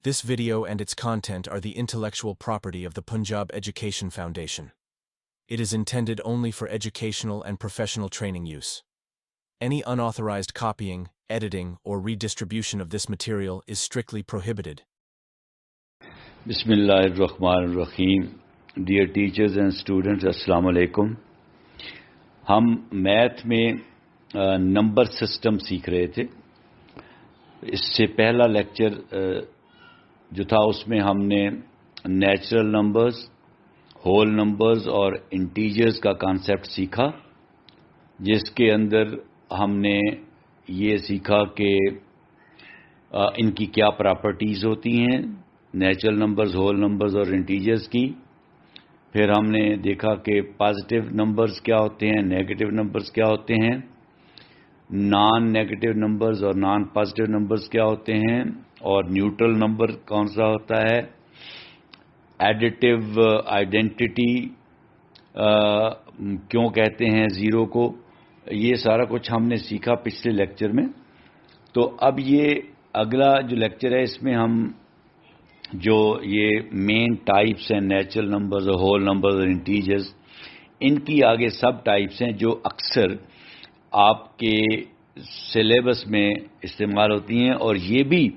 This video and its content are the intellectual property of the Punjab Education Foundation. It is intended only for educational and professional training use. Any unauthorized copying, editing, or redistribution of this material is strictly prohibited. Bismillahirrahmanirrahim. Dear teachers and students, Assalamu alaikum. ہم math میں number system سیکھ رہے تھے. اس سے پہلا lecture جو تھا اس میں ہم نے نیچرل نمبرز، ہول نمبرز اور انٹیجرز کا کانسیپٹ سیکھا، جس کے اندر ہم نے یہ سیکھا کہ ان کی کیا پراپرٹیز ہوتی ہیں، نیچرل نمبرز، ہول نمبرز اور انٹیجرز کی. پھر ہم نے دیکھا کہ پازیٹیو نمبرز کیا ہوتے ہیں، نیگیٹو نمبرز کیا ہوتے ہیں، نان نیگیٹو نمبرز اور نان پازیٹیو نمبرز کیا ہوتے ہیں، اور نیوٹرل نمبر کون سا ہوتا ہے، ایڈیٹیو آئیڈینٹی کیوں کہتے ہیں زیرو کو. یہ سارا کچھ ہم نے سیکھا پچھلے لیکچر میں. تو اب یہ اگلا جو لیکچر ہے اس میں ہم جو یہ مین ٹائپس ہیں نیچرل نمبرز اور ہول نمبرز اور انٹیجرز، ان کی آگے سب ٹائپس ہیں جو اکثر آپ کے سلیبس میں استعمال ہوتی ہیں. اور یہ بھی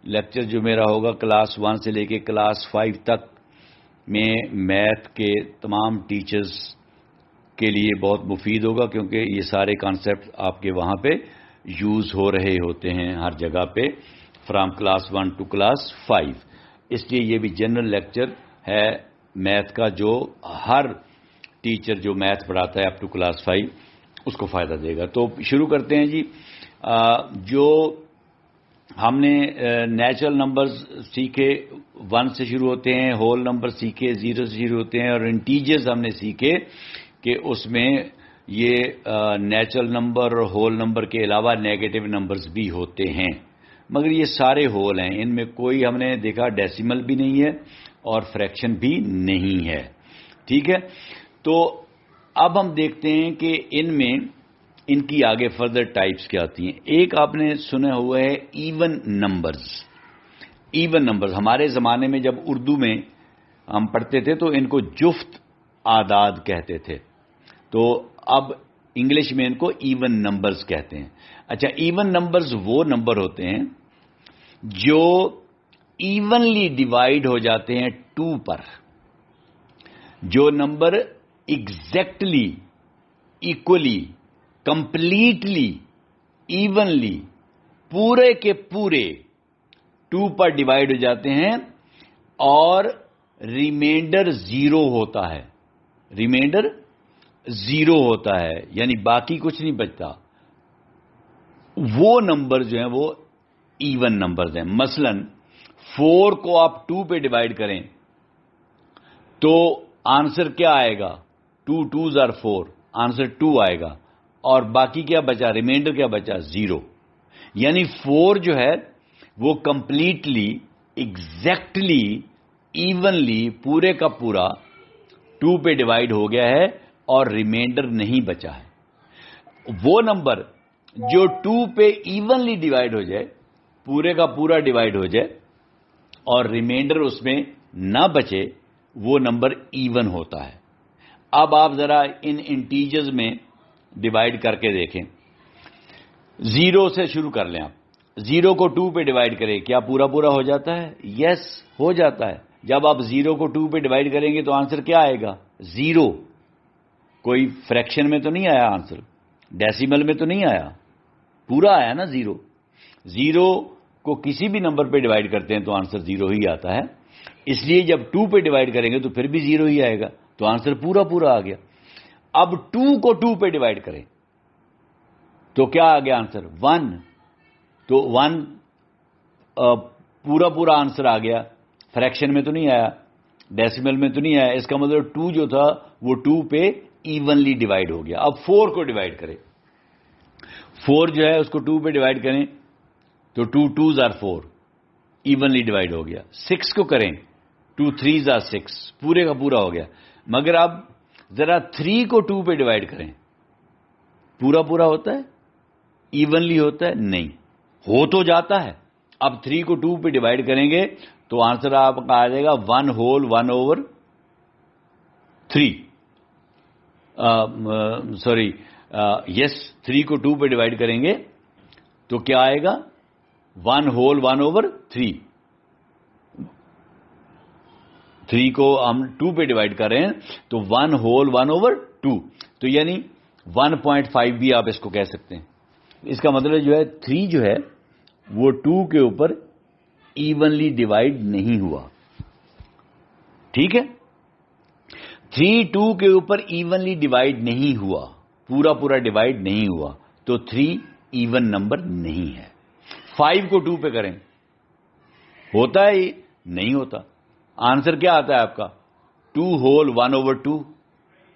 لیکچر جو میرا ہوگا کلاس 1 سے لے کے کلاس 5 تک میں میتھ کے تمام ٹیچرز کے لیے بہت مفید ہوگا، کیونکہ یہ سارے کانسیپٹ آپ کے وہاں پہ یوز ہو رہے ہوتے ہیں ہر جگہ پہ، فرام کلاس 1 ٹو کلاس 5. اس لیے یہ بھی جنرل لیکچر ہے میتھ کا، جو ہر ٹیچر جو میتھ پڑھاتا ہے اپ ٹو کلاس 5 اس کو فائدہ دے گا. تو شروع کرتے ہیں جی. جو ہم نے نیچرل نمبرز سیکھے 1 سے شروع ہوتے ہیں، ہول نمبر سیکھے 0 سے شروع ہوتے ہیں، اور انٹیجرز ہم نے سیکھے کہ اس میں یہ نیچرل نمبر اور ہول نمبر کے علاوہ نیگیٹو نمبرز بھی ہوتے ہیں، مگر یہ سارے ہول ہیں. ان میں کوئی ہم نے دیکھا ڈیسیمل بھی نہیں ہے اور فریکشن بھی نہیں ہے. ٹھیک ہے. تو اب ہم دیکھتے ہیں کہ ان میں ان کی آگے فردر ٹائپس کیا آتی ہیں. ایک آپ نے سنا ہوا ہے ایون نمبرز. ایون نمبرز ہمارے زمانے میں جب اردو میں ہم پڑھتے تھے تو ان کو جفت اعداد کہتے تھے، تو اب انگلش میں ان کو ایون نمبرز کہتے ہیں. اچھا، ایون نمبرز وہ نمبر ہوتے ہیں جو ایونلی ڈیوائیڈ ہو جاتے ہیں 2 پر. جو number exactly, equally, completely, evenly, پورے کے پورے 2 پر ڈیوائیڈ ہو جاتے ہیں اور ریمائنڈر 0 ہوتا ہے. ریمائنڈر 0 ہوتا ہے، یعنی باقی کچھ نہیں بچتا. وہ نمبر جو ہیں وہ ایون نمبرز ہیں. مثلا 4 کو آپ 2 پہ ڈیوائیڈ کریں تو آنسر کیا آئے گا؟ 2 2s are 4، آنسر 2 آئے گا. اور باقی کیا بچا؟ ریمائنڈر کیا بچا؟ 0. یعنی 4 جو ہے وہ کمپلیٹلی، ایگزیکٹلی، ایونلی، پورے کا پورا 2 پہ ڈیوائیڈ ہو گیا ہے اور ریمائنڈر نہیں بچا ہے. وہ نمبر جو 2 پہ ایونلی ڈیوائیڈ ہو جائے، پورے کا پورا ڈیوائیڈ ہو جائے اور ریمائنڈر اس میں نہ بچے، وہ نمبر ایون ہوتا ہے. اب آپ ذرا ان انٹیجرز میں ڈیوائیڈ کر کے دیکھیں. 0 سے شروع کر لیں. آپ 0 کو 2 پہ ڈیوائیڈ کریں، کیا پورا پورا ہو جاتا ہے؟ یس، ہو جاتا ہے. جب آپ 0 کو 2 پہ ڈیوائیڈ کریں گے تو آنسر کیا آئے گا؟ 0. کوئی فریکشن میں تو نہیں آیا آنسر، ڈیسیمل میں تو نہیں آیا، پورا آیا نا 0. 0 کو کسی بھی نمبر پہ ڈیوائیڈ کرتے ہیں تو آنسر 0 ہی آتا ہے. اس لیے جب 2 پہ ڈیوائیڈ کریں گے تو پھر بھی 0 ہی آئے گا، تو آنسر پورا پورا آ گیا. اب 2 کو 2 پہ ڈیوائیڈ کریں تو کیا آ گیا آنسر؟ 1. تو 1 پورا پورا آنسر آ گیا، فریکشن میں تو نہیں آیا، ڈیسیمل میں تو نہیں آیا. اس کا مطلب 2 جو تھا وہ 2 پہ ایونلی ڈیوائیڈ ہو گیا. اب 4 کو ڈیوائیڈ کریں، 4 جو ہے اس کو 2 پہ ڈیوائیڈ کریں تو 2 2s are 4، ایونلی ڈیوائیڈ ہو گیا. 6 کو کریں، 2 3s are 6، پورے کا پورا ہو گیا. مگر اب ذرا 3 کو 2 پہ ڈیوائیڈ کریں، پورا پورا ہوتا ہے، ایونلی ہوتا ہے؟ نہیں. ہو تو جاتا ہے اب 3 کو 2 پہ ڈیوائڈ کریں گے تو آنسر آپ کا آ جائے گا 1 ہول 1/3. سوری یس 3 کو 2 پہ ڈیوائڈ کریں گے تو کیا آئے گا 1 ہول 1/3. 3 کو ہم 2 پہ ڈیوائڈ کر رہے ہیں تو 1 ہول 1/2. تو یعنی 1.5 بھی آپ اس کو کہہ سکتے ہیں. اس کا مطلب جو ہے 3 جو ہے وہ 2 کے اوپر ایونلی ڈیوائڈ نہیں ہوا. ٹھیک ہے، 3 2 کے اوپر ایونلی ڈیوائڈ نہیں ہوا، پورا ڈیوائڈ نہیں ہوا، تو 3 ایون نمبر نہیں ہے. 5 کو 2 پہ کریں ہوتا ہے یہ؟ نہیں ہوتا. آنسر کیا آتا ہے آپ کا 2 ہول 1/2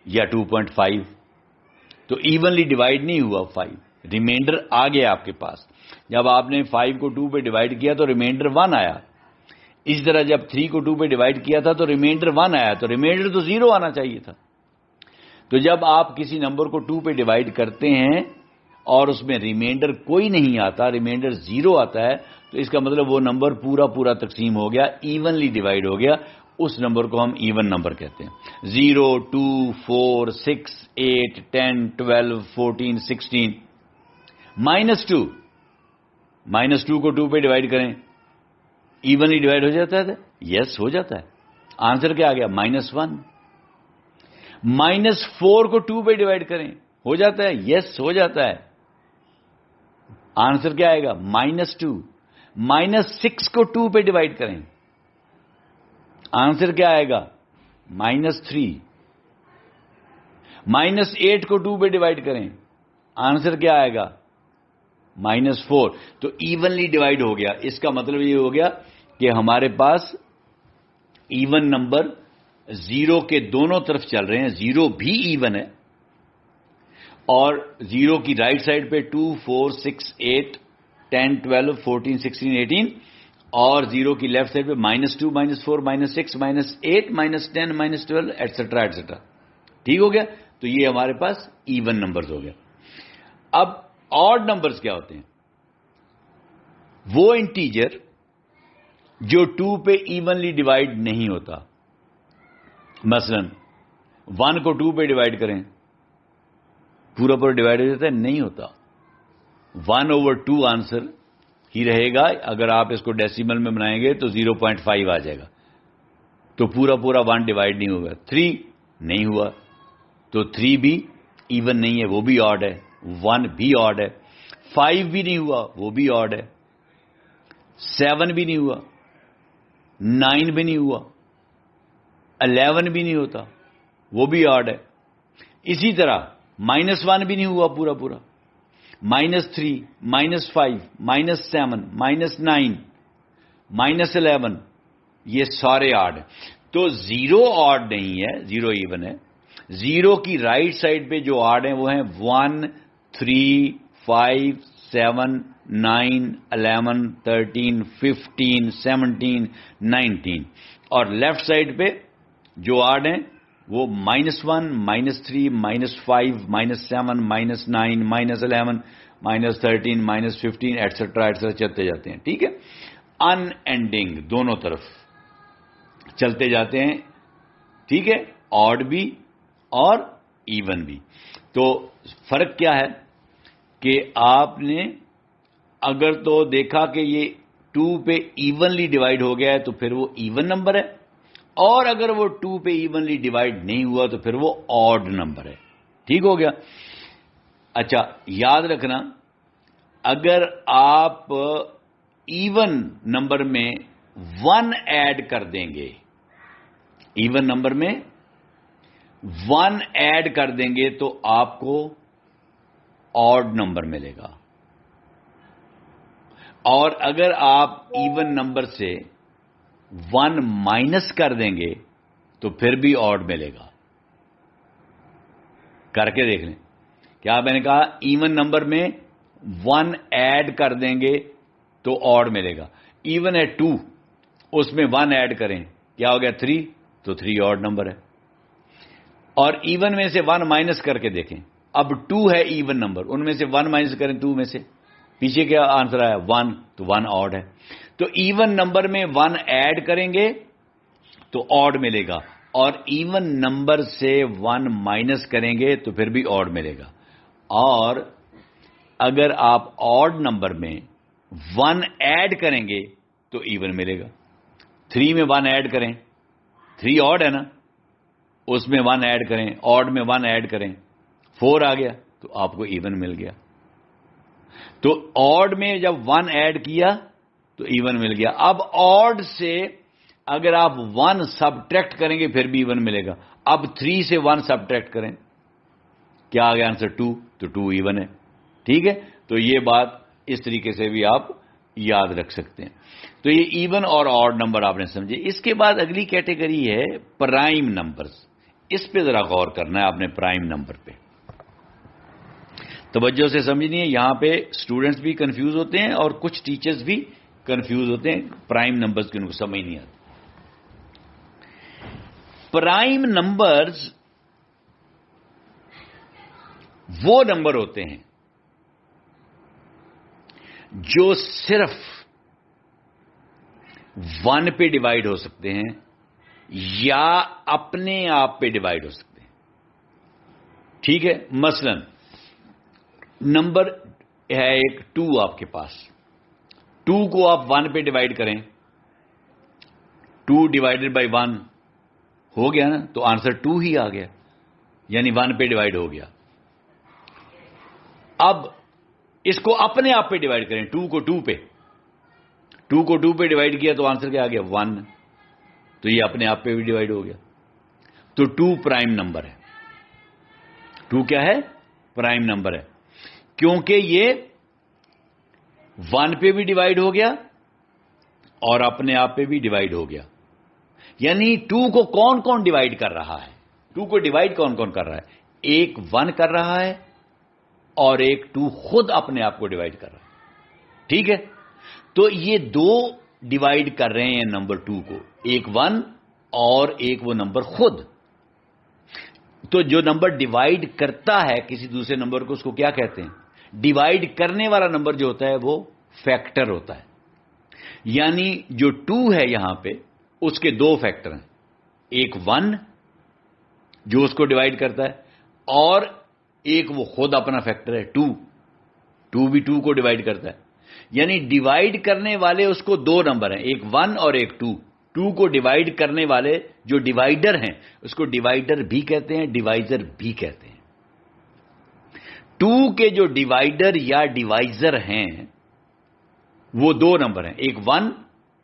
یا 2.5. تو ایونلی ڈیوائڈ نہیں ہوا 5، ریمائنڈر آ گیا آپ کے پاس. جب آپ نے 5 کو 2 پہ ڈیوائڈ کیا تو ریمائنڈر 1 آیا. اس طرح جب 3 کو 2 پہ ڈیوائڈ کیا تھا تو ریمائنڈر 1 آیا، تو ریمائنڈر تو 0 آنا چاہیے تھا. تو جب آپ کسی نمبر کو 2 پہ ڈیوائڈ کرتے ہیں اور اس میں ریمائنڈر کوئی نہیں آتا، ریمائنڈر 0 آتا ہے، تو اس کا مطلب وہ نمبر پورا تقسیم ہو گیا، ایونلی ڈیوائڈ ہو گیا. اس نمبر کو ہم ایون نمبر کہتے ہیں. 0 2 4 6 8 10 12 14 16. -2 کو 2 پہ ڈیوائڈ کریں ایونلی ڈیوائڈ ہو جاتا ہے. یس ہو جاتا ہے. آنسر کیا آ گیا -1. -4 کو 2 پہ ڈیوائڈ کریں ہو جاتا ہے. یس ہو جاتا ہے. آنسر کیا آئے گا -2. -6 کو 2 پہ ڈیوائڈ کریں آنسر کیا آئے گا -3. -8 کو 2 پہ ڈیوائڈ کریں آنسر کیا آئے گا -4. تو ایونلی ڈیوائڈ ہو گیا. اس کا مطلب یہ ہو گیا کہ ہمارے پاس ایون نمبر 0 کے دونوں طرف چل رہے ہیں. 0 بھی ایون ہے اور 0 کی رائٹ سائڈ پہ 2 4 6 8 10 12 14 16 18 اور 0 کی لیفٹ سائڈ پہ -2 -4 -6 -8 -10 -12 ایٹسٹرا ایٹسٹرا. ٹھیک ہو گیا. تو یہ ہمارے پاس ایون نمبرز ہو گیا. اب آڈ نمبرز کیا ہوتے ہیں؟ وہ انٹیجر جو 2 پہ ایونلی ڈیوائڈ نہیں ہوتا. مثلا 1 کو 2 پہ ڈیوائڈ کریں پورا ڈیوائڈ ہو جاتا ہے؟ نہیں ہوتا. 1/2 آنسر ہی رہے گا. اگر آپ اس کو ڈیسیمل میں بنائیں گے تو 0.5 آ جائے گا. تو پورا 1 ڈیوائڈ نہیں ہوگا. 3 نہیں ہوا تو 3 بھی ایون نہیں ہے، وہ بھی آڈ ہے. 1 بھی آڈ ہے. 5 بھی نہیں ہوا، وہ بھی آڈ ہے. 7 بھی نہیں ہوا، 9 بھی نہیں ہوا، 11 بھی نہیں ہوتا، وہ بھی آڈ ہے. اسی طرح -1 بھی نہیں ہوا پورا -3 -5 -7 -9 -11 یہ سارے آڈ ہیں. تو 0 آڈ نہیں ہے، 0 ایون ہے. 0 کی رائٹ سائڈ پہ جو آڈ ہیں وہ ہیں 1 3 5 7 9 11 13 15 17 19 اور لیفٹ سائڈ پہ جو آڈ ہیں وہ -1 -3 -5 -7 -9 -11 -13 -15 ایٹسٹرا چلتے جاتے ہیں. ٹھیک ہے، ان اینڈنگ دونوں طرف چلتے جاتے ہیں. ٹھیک ہے، آڈ بھی اور ایون بھی. تو فرق کیا ہے کہ آپ نے اگر تو دیکھا کہ یہ 2 پہ ایونلی ڈیوائڈ ہو گیا ہے تو پھر وہ ایون نمبر ہے، اور اگر وہ 2 پہ ایونلی ڈیوائڈ نہیں ہوا تو پھر وہ آڈ نمبر ہے. ٹھیک ہو گیا. اچھا یاد رکھنا، اگر آپ ایون نمبر میں 1 ایڈ کر دیں گے، ایون نمبر میں 1 ایڈ کر دیں گے تو آپ کو آڈ نمبر ملے گا، اور اگر آپ ایون نمبر سے 1 مائنس کر دیں گے تو پھر بھی آڈ ملے گا. کر کے دیکھ لیں. کیا میں نے کہا ایون نمبر میں 1 ایڈ کر دیں گے تو آڈ ملے گا. ایون ہے 2، اس میں 1 ایڈ کریں کیا ہو گیا 3، تو 3 آڈ نمبر ہے. اور ایون میں سے 1 مائنس کر کے دیکھیں. اب 2 ہے ایون نمبر، ان میں سے 1 مائنس کریں 2 میں سے پیچھے کیا آنسر آیا 1, تو 1 آڈ ہے. تو ایون نمبر میں 1 ایڈ کریں گے تو آڈ ملے گا, اور ایون نمبر سے 1 مائنس کریں گے تو پھر بھی آڈ ملے گا. اور اگر آپ آڈ نمبر میں 1 ایڈ کریں گے تو ایون ملے گا. 3 میں 1 ایڈ کریں, 3 آڈ ہے نا, اس میں 1 ایڈ کریں, آڈ میں 1 ایڈ کریں, 4 آ گیا تو آپ کو ایون مل گیا. تو آڈ میں جب 1 ایڈ کیا تو ایون مل گیا. اب آڈ سے اگر آپ 1 سبٹریکٹ کریں گے پھر بھی ایون ملے گا. اب 3 سے 1 سبٹریکٹ کریں, کیا آ گیا آنسر 2, تو 2 ایون ہے. ٹھیک ہے, تو یہ بات اس طریقے سے بھی آپ یاد رکھ سکتے ہیں. تو یہ ایون اور آڈ نمبر آپ نے سمجھے. اس کے بعد اگلی کیٹیگری ہے پرائم نمبرز. اس پہ ذرا غور کرنا ہے آپ نے, پرائم نمبر پہ توجہ سے سمجھنی ہے. یہاں پہ اسٹوڈنٹس بھی کنفیوز ہوتے ہیں اور کچھ ٹیچرز بھی کنفیوز ہوتے ہیں, پرائم نمبرز کی ان کو سمجھ نہیں آتی. پرائم نمبرز وہ نمبر ہوتے ہیں جو صرف 1 پہ ڈیوائڈ ہو سکتے ہیں یا اپنے آپ پہ ڈیوائڈ ہو سکتے ہیں. ٹھیک ہے, مثلا نمبر ہے ایک 2 آپ کے پاس, 2 کو آپ 1 پہ ڈیوائڈ کریں, 2 ڈیوائڈڈ بائی 1 ہو گیا نا, تو آنسر 2 ہی آ گیا, یعنی 1 پہ ڈیوائڈ ہو گیا. اب اس کو اپنے آپ پہ ڈیوائڈ کریں, 2 کو 2 پہ, 2 کو 2 پہ ڈیوائڈ کیا تو آنسر کیا آ گیا 1, تو یہ اپنے آپ پہ بھی ڈیوائڈ ہو گیا. تو 2 پرائم نمبر ہے. 2 کیا ہے؟ پرائم نمبر ہے, کیونکہ یہ 1 پہ بھی ڈیوائڈ ہو گیا اور اپنے آپ پہ بھی ڈیوائڈ ہو گیا. یعنی 2 کو کون کون ڈیوائڈ کر رہا ہے؟ 2 کو ڈیوائڈ کون کون کر رہا ہے؟ ایک 1 کر رہا ہے اور ایک 2 خود اپنے آپ کو ڈیوائڈ کر رہا ہے. ٹھیک ہے, تو یہ 2 ڈیوائڈ کر رہے ہیں نمبر 2 کو, ایک 1 اور ایک وہ نمبر خود. تو جو نمبر ڈیوائڈ کرتا ہے کسی دوسرے نمبر کو, اس کو کیا کہتے ہیں؟ ڈیوائڈ کرنے والا نمبر جو ہوتا ہے وہ فیکٹر ہوتا ہے. یعنی جو 2 ہے یہاں پہ, اس کے 2 فیکٹر ہیں, ایک 1 جو اس کو ڈیوائڈ کرتا ہے, اور ایک وہ خود اپنا فیکٹر ہے 2. 2 بھی 2 کو ڈیوائڈ کرتا ہے. یعنی ڈیوائڈ کرنے والے اس کو 2 نمبر ہیں, ایک 1 اور ایک 2. 2 کو ڈیوائڈ کرنے والے جو ڈیوائڈر ہیں اس کو ڈیوائڈر بھی کہتے ہیں, ڈیوائزر بھی کہتے ہیں. 2 کے جو ڈیوائڈر یا ڈیوائزر ہیں وہ 2 نمبر ہیں, ایک 1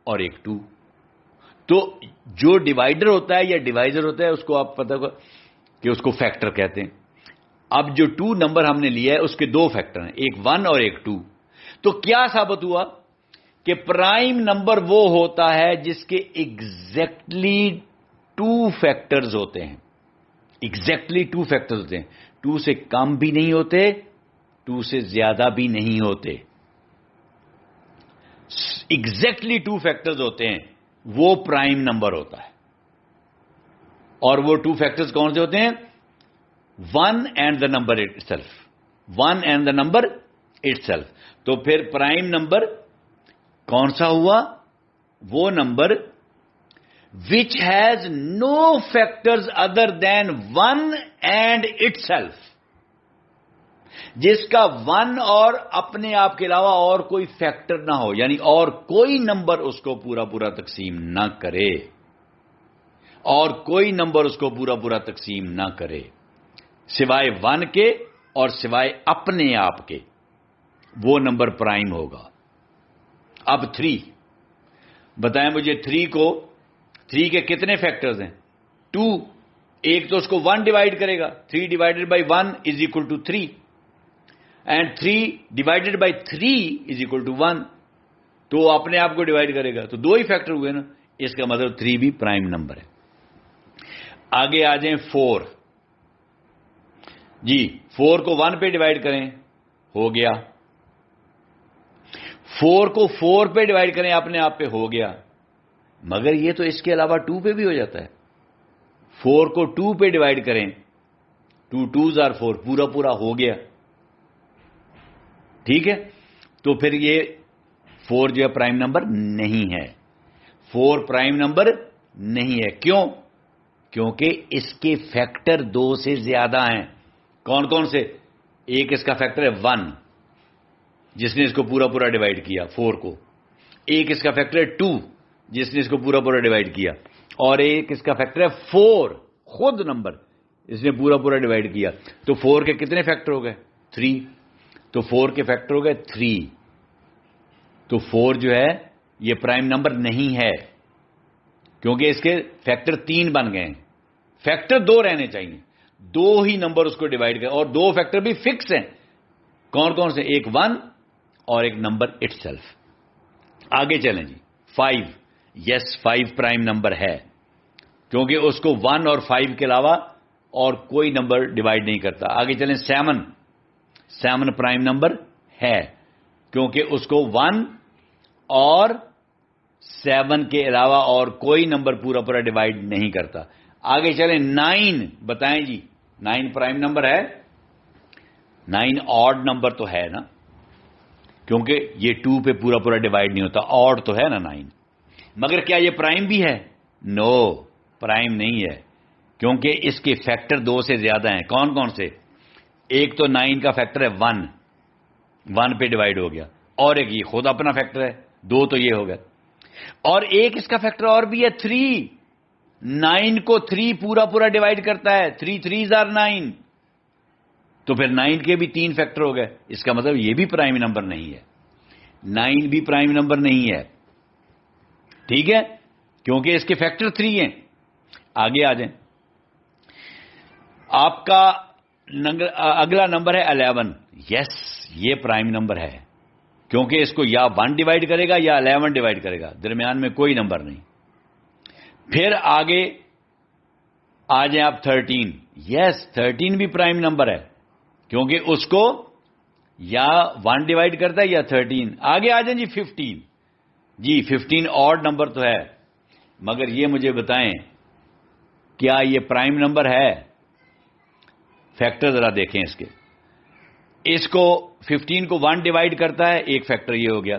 اور ایک 2. تو جو ڈیوائڈر ہوتا ہے یا ڈیوائزر ہوتا ہے اس کو آپ پتہ کہ اس کو فیکٹر کہتے ہیں. اب جو 2 نمبر ہم نے لیا ہے اس کے 2 فیکٹر ہیں, ایک 1 اور ایک 2. تو کیا ثابت ہوا کہ پرائم نمبر وہ ہوتا ہے جس کے ایگزیکٹلی 2 فیکٹرز ہوتے ہیں. ایگزیکٹلی 2 فیکٹرز ہوتے ہیں, 2 سے کم بھی نہیں ہوتے, 2 سے زیادہ بھی نہیں ہوتے. ایگزیکٹلی 2 فیکٹرز ہوتے ہیں, وہ پرائم نمبر ہوتا ہے. اور وہ 2 فیکٹرز کون سے ہوتے ہیں؟ 1 and the number itself. 1 and the number itself. تو پھر پرائم نمبر کون سا ہوا؟ وہ number which has no factors other than 1 and itself, جس کا 1 اور اپنے آپ کے علاوہ اور کوئی فیکٹر نہ ہو, یعنی اور کوئی نمبر اس کو پورا پورا تقسیم نہ کرے, اور کوئی نمبر اس کو پورا پورا تقسیم نہ کرے سوائے 1 کے اور سوائے اپنے آپ کے, وہ نمبر پرائم ہوگا. اب 3 بتائیں مجھے, 3 کے کتنے فیکٹرز ہیں؟ 2. ایک تو اس کو 1 ڈیوائڈ کرے گا, 3 divided by 1 is equal to 3, and 3 divided by 3 is equal to 1. تو اپنے آپ کو ڈیوائڈ کرے گا, تو 2 ہی فیکٹر ہوئے نا. اس کا مطلب 3 بھی پرائم نمبر ہے. آگے آ جائیں 4. جی 4 کو 1 پہ ڈیوائڈ کریں, ہو گیا. 4 کو 4 پہ ڈیوائڈ کریں اپنے آپ پہ, ہو گیا. مگر یہ تو اس کے علاوہ 2 پہ بھی ہو جاتا ہے. 4 کو 2 پہ ڈیوائڈ کریں, 2 2s are 4, پورا پورا ہو گیا. ٹھیک ہے, تو پھر یہ 4 جو ہے پرائم نمبر نہیں ہے. 4 پرائم نمبر نہیں ہے. کیوں؟ کیونکہ اس کے فیکٹر 2 سے زیادہ ہیں. کون کون سے؟ ایک اس کا فیکٹر ہے 1 جس نے اس کو پورا پورا ڈیوائڈ کیا 4 کو. ایک اس کا فیکٹر ہے 2 جس نے اس کو پورا پورا ڈیوائڈ کیا. اور ایک اس کا فیکٹر ہے 4 خود نمبر اس نے پورا پورا ڈیوائڈ کیا. تو 4 کے کتنے فیکٹر ہو گئے؟ 3. تو 4 کے فیکٹر ہو گئے 3. تو 4 جو ہے یہ پرائم نمبر نہیں ہے کیونکہ اس کے فیکٹر 3 بن گئے ہیں. فیکٹر 2 رہنے چاہیے. 2 ہی نمبر اس کو ڈیوائڈ کر اور 2 فیکٹر بھی فکس ہیں. کون کون سے؟ ایک 1 اور ایک نمبر اٹ سیلف. آگے چلیں جی. 5. یس 5 پرائم نمبر ہے کیونکہ اس کو 1 اور 5 کے علاوہ اور کوئی نمبر ڈیوائڈ نہیں کرتا. آگے چلیں. 7 پرائم نمبر ہے کیونکہ اس کو 1 اور 7 کے علاوہ اور کوئی نمبر پورا پورا ڈیوائڈ نہیں کرتا. آگے چلیں. 9 بتائیں جی. 9 پرائم نمبر ہے؟ 9 آڈ نمبر تو ہے نا کیونکہ یہ 2 پہ پورا پورا ڈیوائڈ نہیں ہوتا. آڈ تو ہے نا 9. مگر کیا یہ پرائم بھی ہے؟ نو پرائم نہیں ہے کیونکہ اس کے فیکٹر 2 سے زیادہ ہیں. کون کون سے؟ ایک تو 9 کا فیکٹر ہے 1 پہ ڈیوائڈ ہو گیا. اور ایک یہ خود اپنا فیکٹر ہے 2 تو یہ ہو گیا. اور ایک اس کا فیکٹر اور بھی ہے 3. 9 کو 3 پورا پورا ڈیوائڈ کرتا ہے. 3 3s are 9. تو پھر 9 کے بھی 3 فیکٹر ہو گئے. اس کا مطلب یہ بھی پرائم نمبر نہیں ہے. 9 بھی پرائم نمبر نہیں ہے. ٹھیک ہے کیونکہ اس کے فیکٹر 3 ہیں. آگے آ جائیں. آپ کا اگلا نمبر ہے 11. یس یہ پرائم نمبر ہے کیونکہ اس کو یا 1 ڈیوائڈ کرے گا یا 11 ڈیوائڈ کرے گا. درمیان میں کوئی نمبر نہیں. پھر آگے آ جائیں آپ. 13. یس 13 بھی پرائم نمبر ہے کیونکہ اس کو یا 1 ڈیوائڈ کرتا ہے یا 13. آگے آ جائیں جی. 15. جی 15 آڈ نمبر تو ہے مگر یہ مجھے بتائیں کیا یہ پرائم نمبر ہے؟ فیکٹر ذرا دیکھیں اس کے. اس کو 15 کو 1 ڈیوائڈ کرتا ہے. ایک فیکٹر یہ ہو گیا.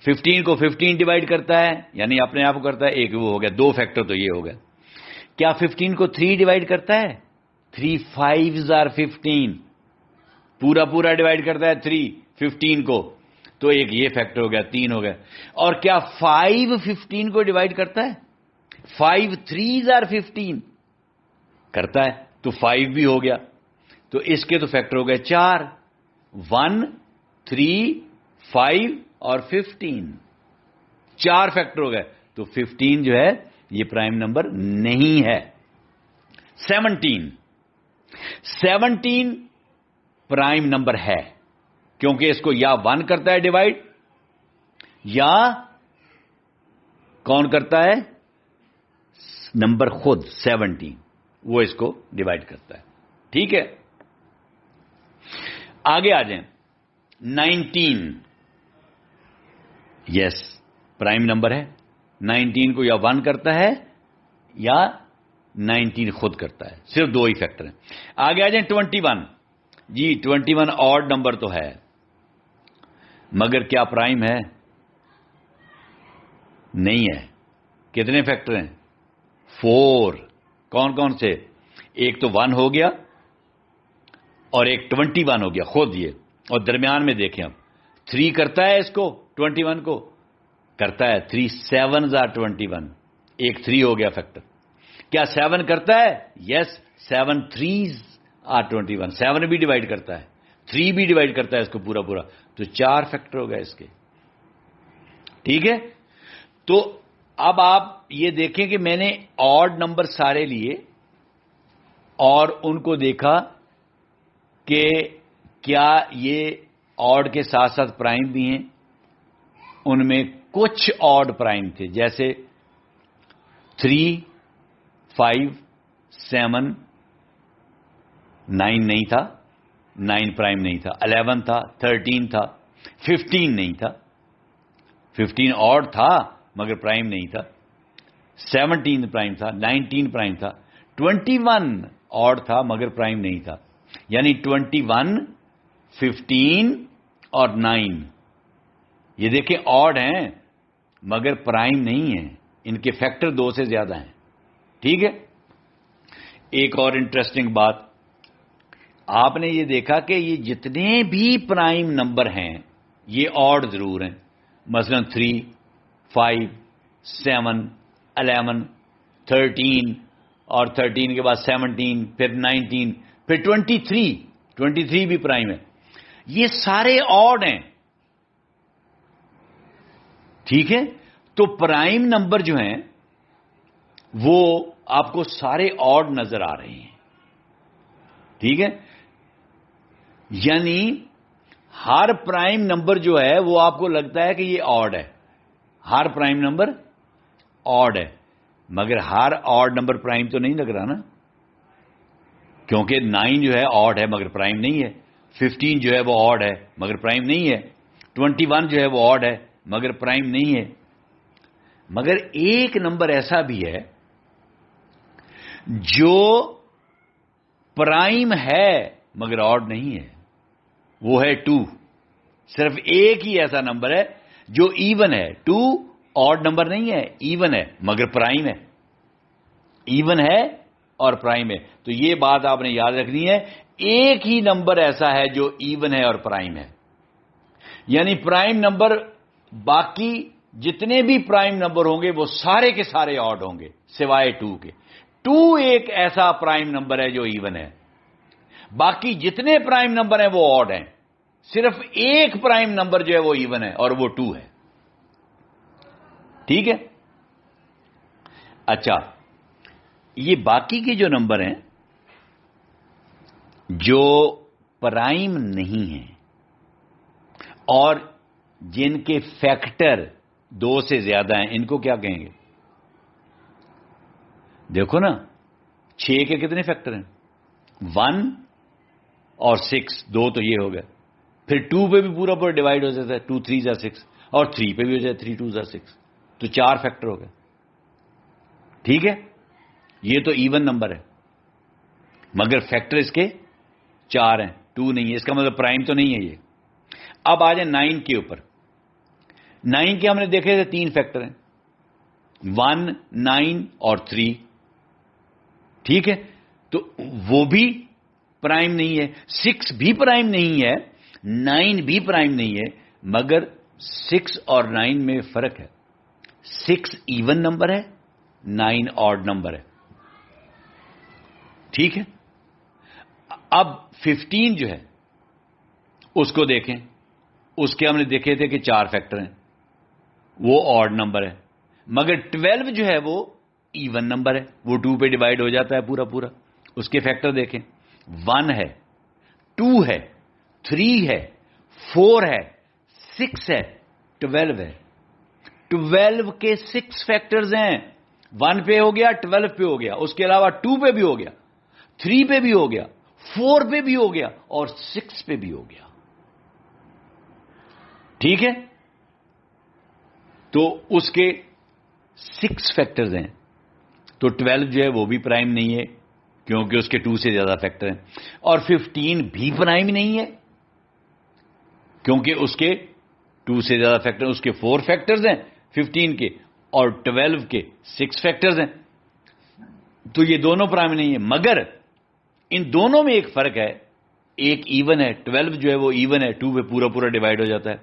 15 کو 15 ڈیوائڈ کرتا ہے یعنی اپنے آپ کو کرتا ہے. ایک وہ ہو گیا. 2 فیکٹر تو یہ ہو گیا. کیا 15 کو 3 ڈیوائڈ کرتا ہے؟ 3 5s are 15. پورا پورا ڈیوائڈ کرتا ہے 3 15 کو. تو ایک یہ فیکٹر ہو گیا. 3 ہو گیا. اور کیا 5 15 کو ڈیوائڈ کرتا ہے؟ 5 3s are 15 کرتا ہے. تو 5 بھی ہو گیا. تو اس کے تو فیکٹر ہو گئے 4. 1 3 5 اور 15. 4 فیکٹر ہو گئے. تو 15 جو ہے یہ پرائم نمبر نہیں ہے. 17 پرائم نمبر ہے کیونکہ اس کو یا 1 کرتا ہے ڈیوائڈ یا کون کرتا ہے؟ نمبر خود 17 وہ اس کو ڈیوائڈ کرتا ہے. ٹھیک ہے آگے آ جائیں. 19 یس پرائم نمبر ہے. 19 کو یا 1 کرتا ہے یا 19 خود کرتا ہے. صرف 2 ہی فیکٹر ہیں. آگے آ جائیں. 21 جی 21 آڈ نمبر تو ہے مگر کیا پرائم ہے؟ نہیں ہے. کتنے فیکٹر ہیں؟ 4. کون کون سے؟ ایک تو 1 ہو گیا اور ایک 21 ہو گیا خود یہ. اور درمیان میں دیکھیں اب 3 کرتا ہے اس کو 21 کو کرتا ہے. 3 7s are 21. ایک 3 ہو گیا فیکٹر. کیا 7 کرتا ہے؟ یس 7 3s are 21. 7 بھی ڈیوائڈ کرتا ہے. 3 بھی ڈیوائڈ کرتا ہے اس کو پورا پورا. تو 4 فیکٹر ہو گئے اس کے. ٹھیک ہے تو اب آپ یہ دیکھیں کہ میں نے آڈ نمبر سارے لیے اور ان کو دیکھا کہ کیا یہ آڈ کے ساتھ ساتھ پرائم بھی ہیں. ان میں کچھ آڈ پرائم تھے جیسے 3 5 7 9 نہیں تھا. 9 پرائم نہیں تھا. 11 تھا. 13 تھا. 15 نہیں تھا. 15 آڈ تھا مگر پرائم نہیں تھا. 17 پرائم تھا. 19 پرائم تھا. 21 آڈ تھا مگر پرائم نہیں تھا. یعنی 21 15 اور 9 یہ دیکھیں آڈ ہیں مگر پرائم نہیں ہیں, ان کے فیکٹر 2 سے زیادہ ہیں. ٹھیک ہے. ایک اور انٹرسٹنگ بات, آپ نے یہ دیکھا کہ یہ جتنے بھی پرائم نمبر ہیں یہ آڈ ضرور ہیں. مثلا 3, 5, 7, 11, 13 اور 13 کے بعد 17, پھر 19, پھر 23 بھی پرائم ہے. یہ سارے آڈ ہیں. ٹھیک ہے. تو پرائم نمبر جو ہیں وہ آپ کو سارے آڈ نظر آ رہے ہیں. ٹھیک ہے. یعنی ہر پرائم نمبر جو ہے وہ آپ کو لگتا ہے کہ یہ آڈ ہے. ہر پرائم نمبر آڈ ہے, مگر ہر آڈ نمبر پرائم تو نہیں لگ رہا نا, کیونکہ 9 جو ہے آڈ ہے مگر پرائم نہیں ہے. 15 جو ہے وہ آڈ ہے مگر پرائم نہیں ہے. 21 جو ہے وہ آڈ ہے مگر پرائم نہیں ہے. مگر ایک نمبر ایسا بھی ہے جو پرائم ہے مگر آڈ نہیں ہے, وہ ہے 2. صرف ایک ہی ایسا نمبر ہے جو ایون ہے. 2 آڈ نمبر نہیں ہے, ایون ہے مگر پرائم ہے. ایون ہے اور پرائم ہے. تو یہ بات آپ نے یاد رکھنی ہے, ایک ہی نمبر ایسا ہے جو ایون ہے اور پرائم ہے. یعنی پرائم نمبر, باقی جتنے بھی پرائم نمبر ہوں گے وہ سارے کے سارے آڈ ہوں گے سوائے 2 کے. 2 ایک ایسا پرائم نمبر ہے جو ایون ہے. باقی جتنے پرائم نمبر ہیں وہ آڈ ہیں. صرف ایک پرائم نمبر جو ہے وہ ایون ہے اور وہ 2 ہے. ٹھیک ہے. اچھا, یہ باقی کے جو نمبر ہیں جو پرائم نہیں ہیں اور جن کے فیکٹر 2 سے زیادہ ہیں, ان کو کیا کہیں گے؟ دیکھو نا, 6 کے کتنے فیکٹر ہیں؟ 1 اور 6, 2 تو یہ ہو گیا. پھر 2 پہ بھی پورا پورا ڈیوائڈ ہو جاتا ہے, 2 3 جا 6, اور 3 پہ بھی ہو جاتا ہے 3 2 جا 6, تو 4 فیکٹر ہو گئے. ٹھیک ہے. یہ تو ایون نمبر ہے مگر فیکٹر اس کے 4 ہیں, 2 نہیں ہے. اس کا مطلب پرائم تو نہیں ہے یہ. اب آ جائیں 9 کے اوپر. 9 کے ہم نے دیکھے تھے 3 فیکٹر ہیں, 1, 9 اور 3. ٹھیک ہے. تو وہ بھی پرائم نہیں ہے. 6 بھی پرائم نہیں ہے, 9 بھی پرائم نہیں ہے, مگر 6 اور 9 میں فرق ہے. 6 ایون نمبر ہے, 9 آڈ نمبر ہے. ٹھیک ہے. اب 15 جو ہے اس کو دیکھیں, اس کے ہم نے دیکھے تھے کہ 4 فیکٹر ہیں, وہ آڈ نمبر ہے. مگر 12 جو ہے وہ ایون نمبر ہے, وہ 2 پہ ڈیوائڈ ہو جاتا ہے پورا پورا. اس کے فیکٹر دیکھیں, 1 ہے, 2 ہے, 3 ہے, 4 ہے, 6 ہے, 12 ہے. 12 کے 6 فیکٹرز ہیں. 1 پہ ہو گیا, 12 پہ ہو گیا, اس کے علاوہ 2 پہ بھی ہو گیا, 3 پہ بھی ہو گیا, 4 پہ بھی ہو گیا اور 6 پہ بھی ہو گیا. ٹھیک ہے. تو اس کے 6 فیکٹرز ہیں. تو 12 جو ہے وہ بھی پرائم نہیں ہے کیونکہ اس کے 2 سے زیادہ فیکٹر ہیں. اور 15 بھی پرائم نہیں ہے کیونکہ اس کے 2 سے زیادہ فیکٹر, اس کے 4 فیکٹرز ہیں 15 کے, اور 12 کے 6 فیکٹرز ہیں. تو یہ دونوں پرائم نہیں ہیں. مگر ان دونوں میں ایک فرق ہے, ایک ایون ہے. 12 جو ہے وہ ایون ہے, 2 پہ پورا پورا ڈیوائڈ ہو جاتا ہے.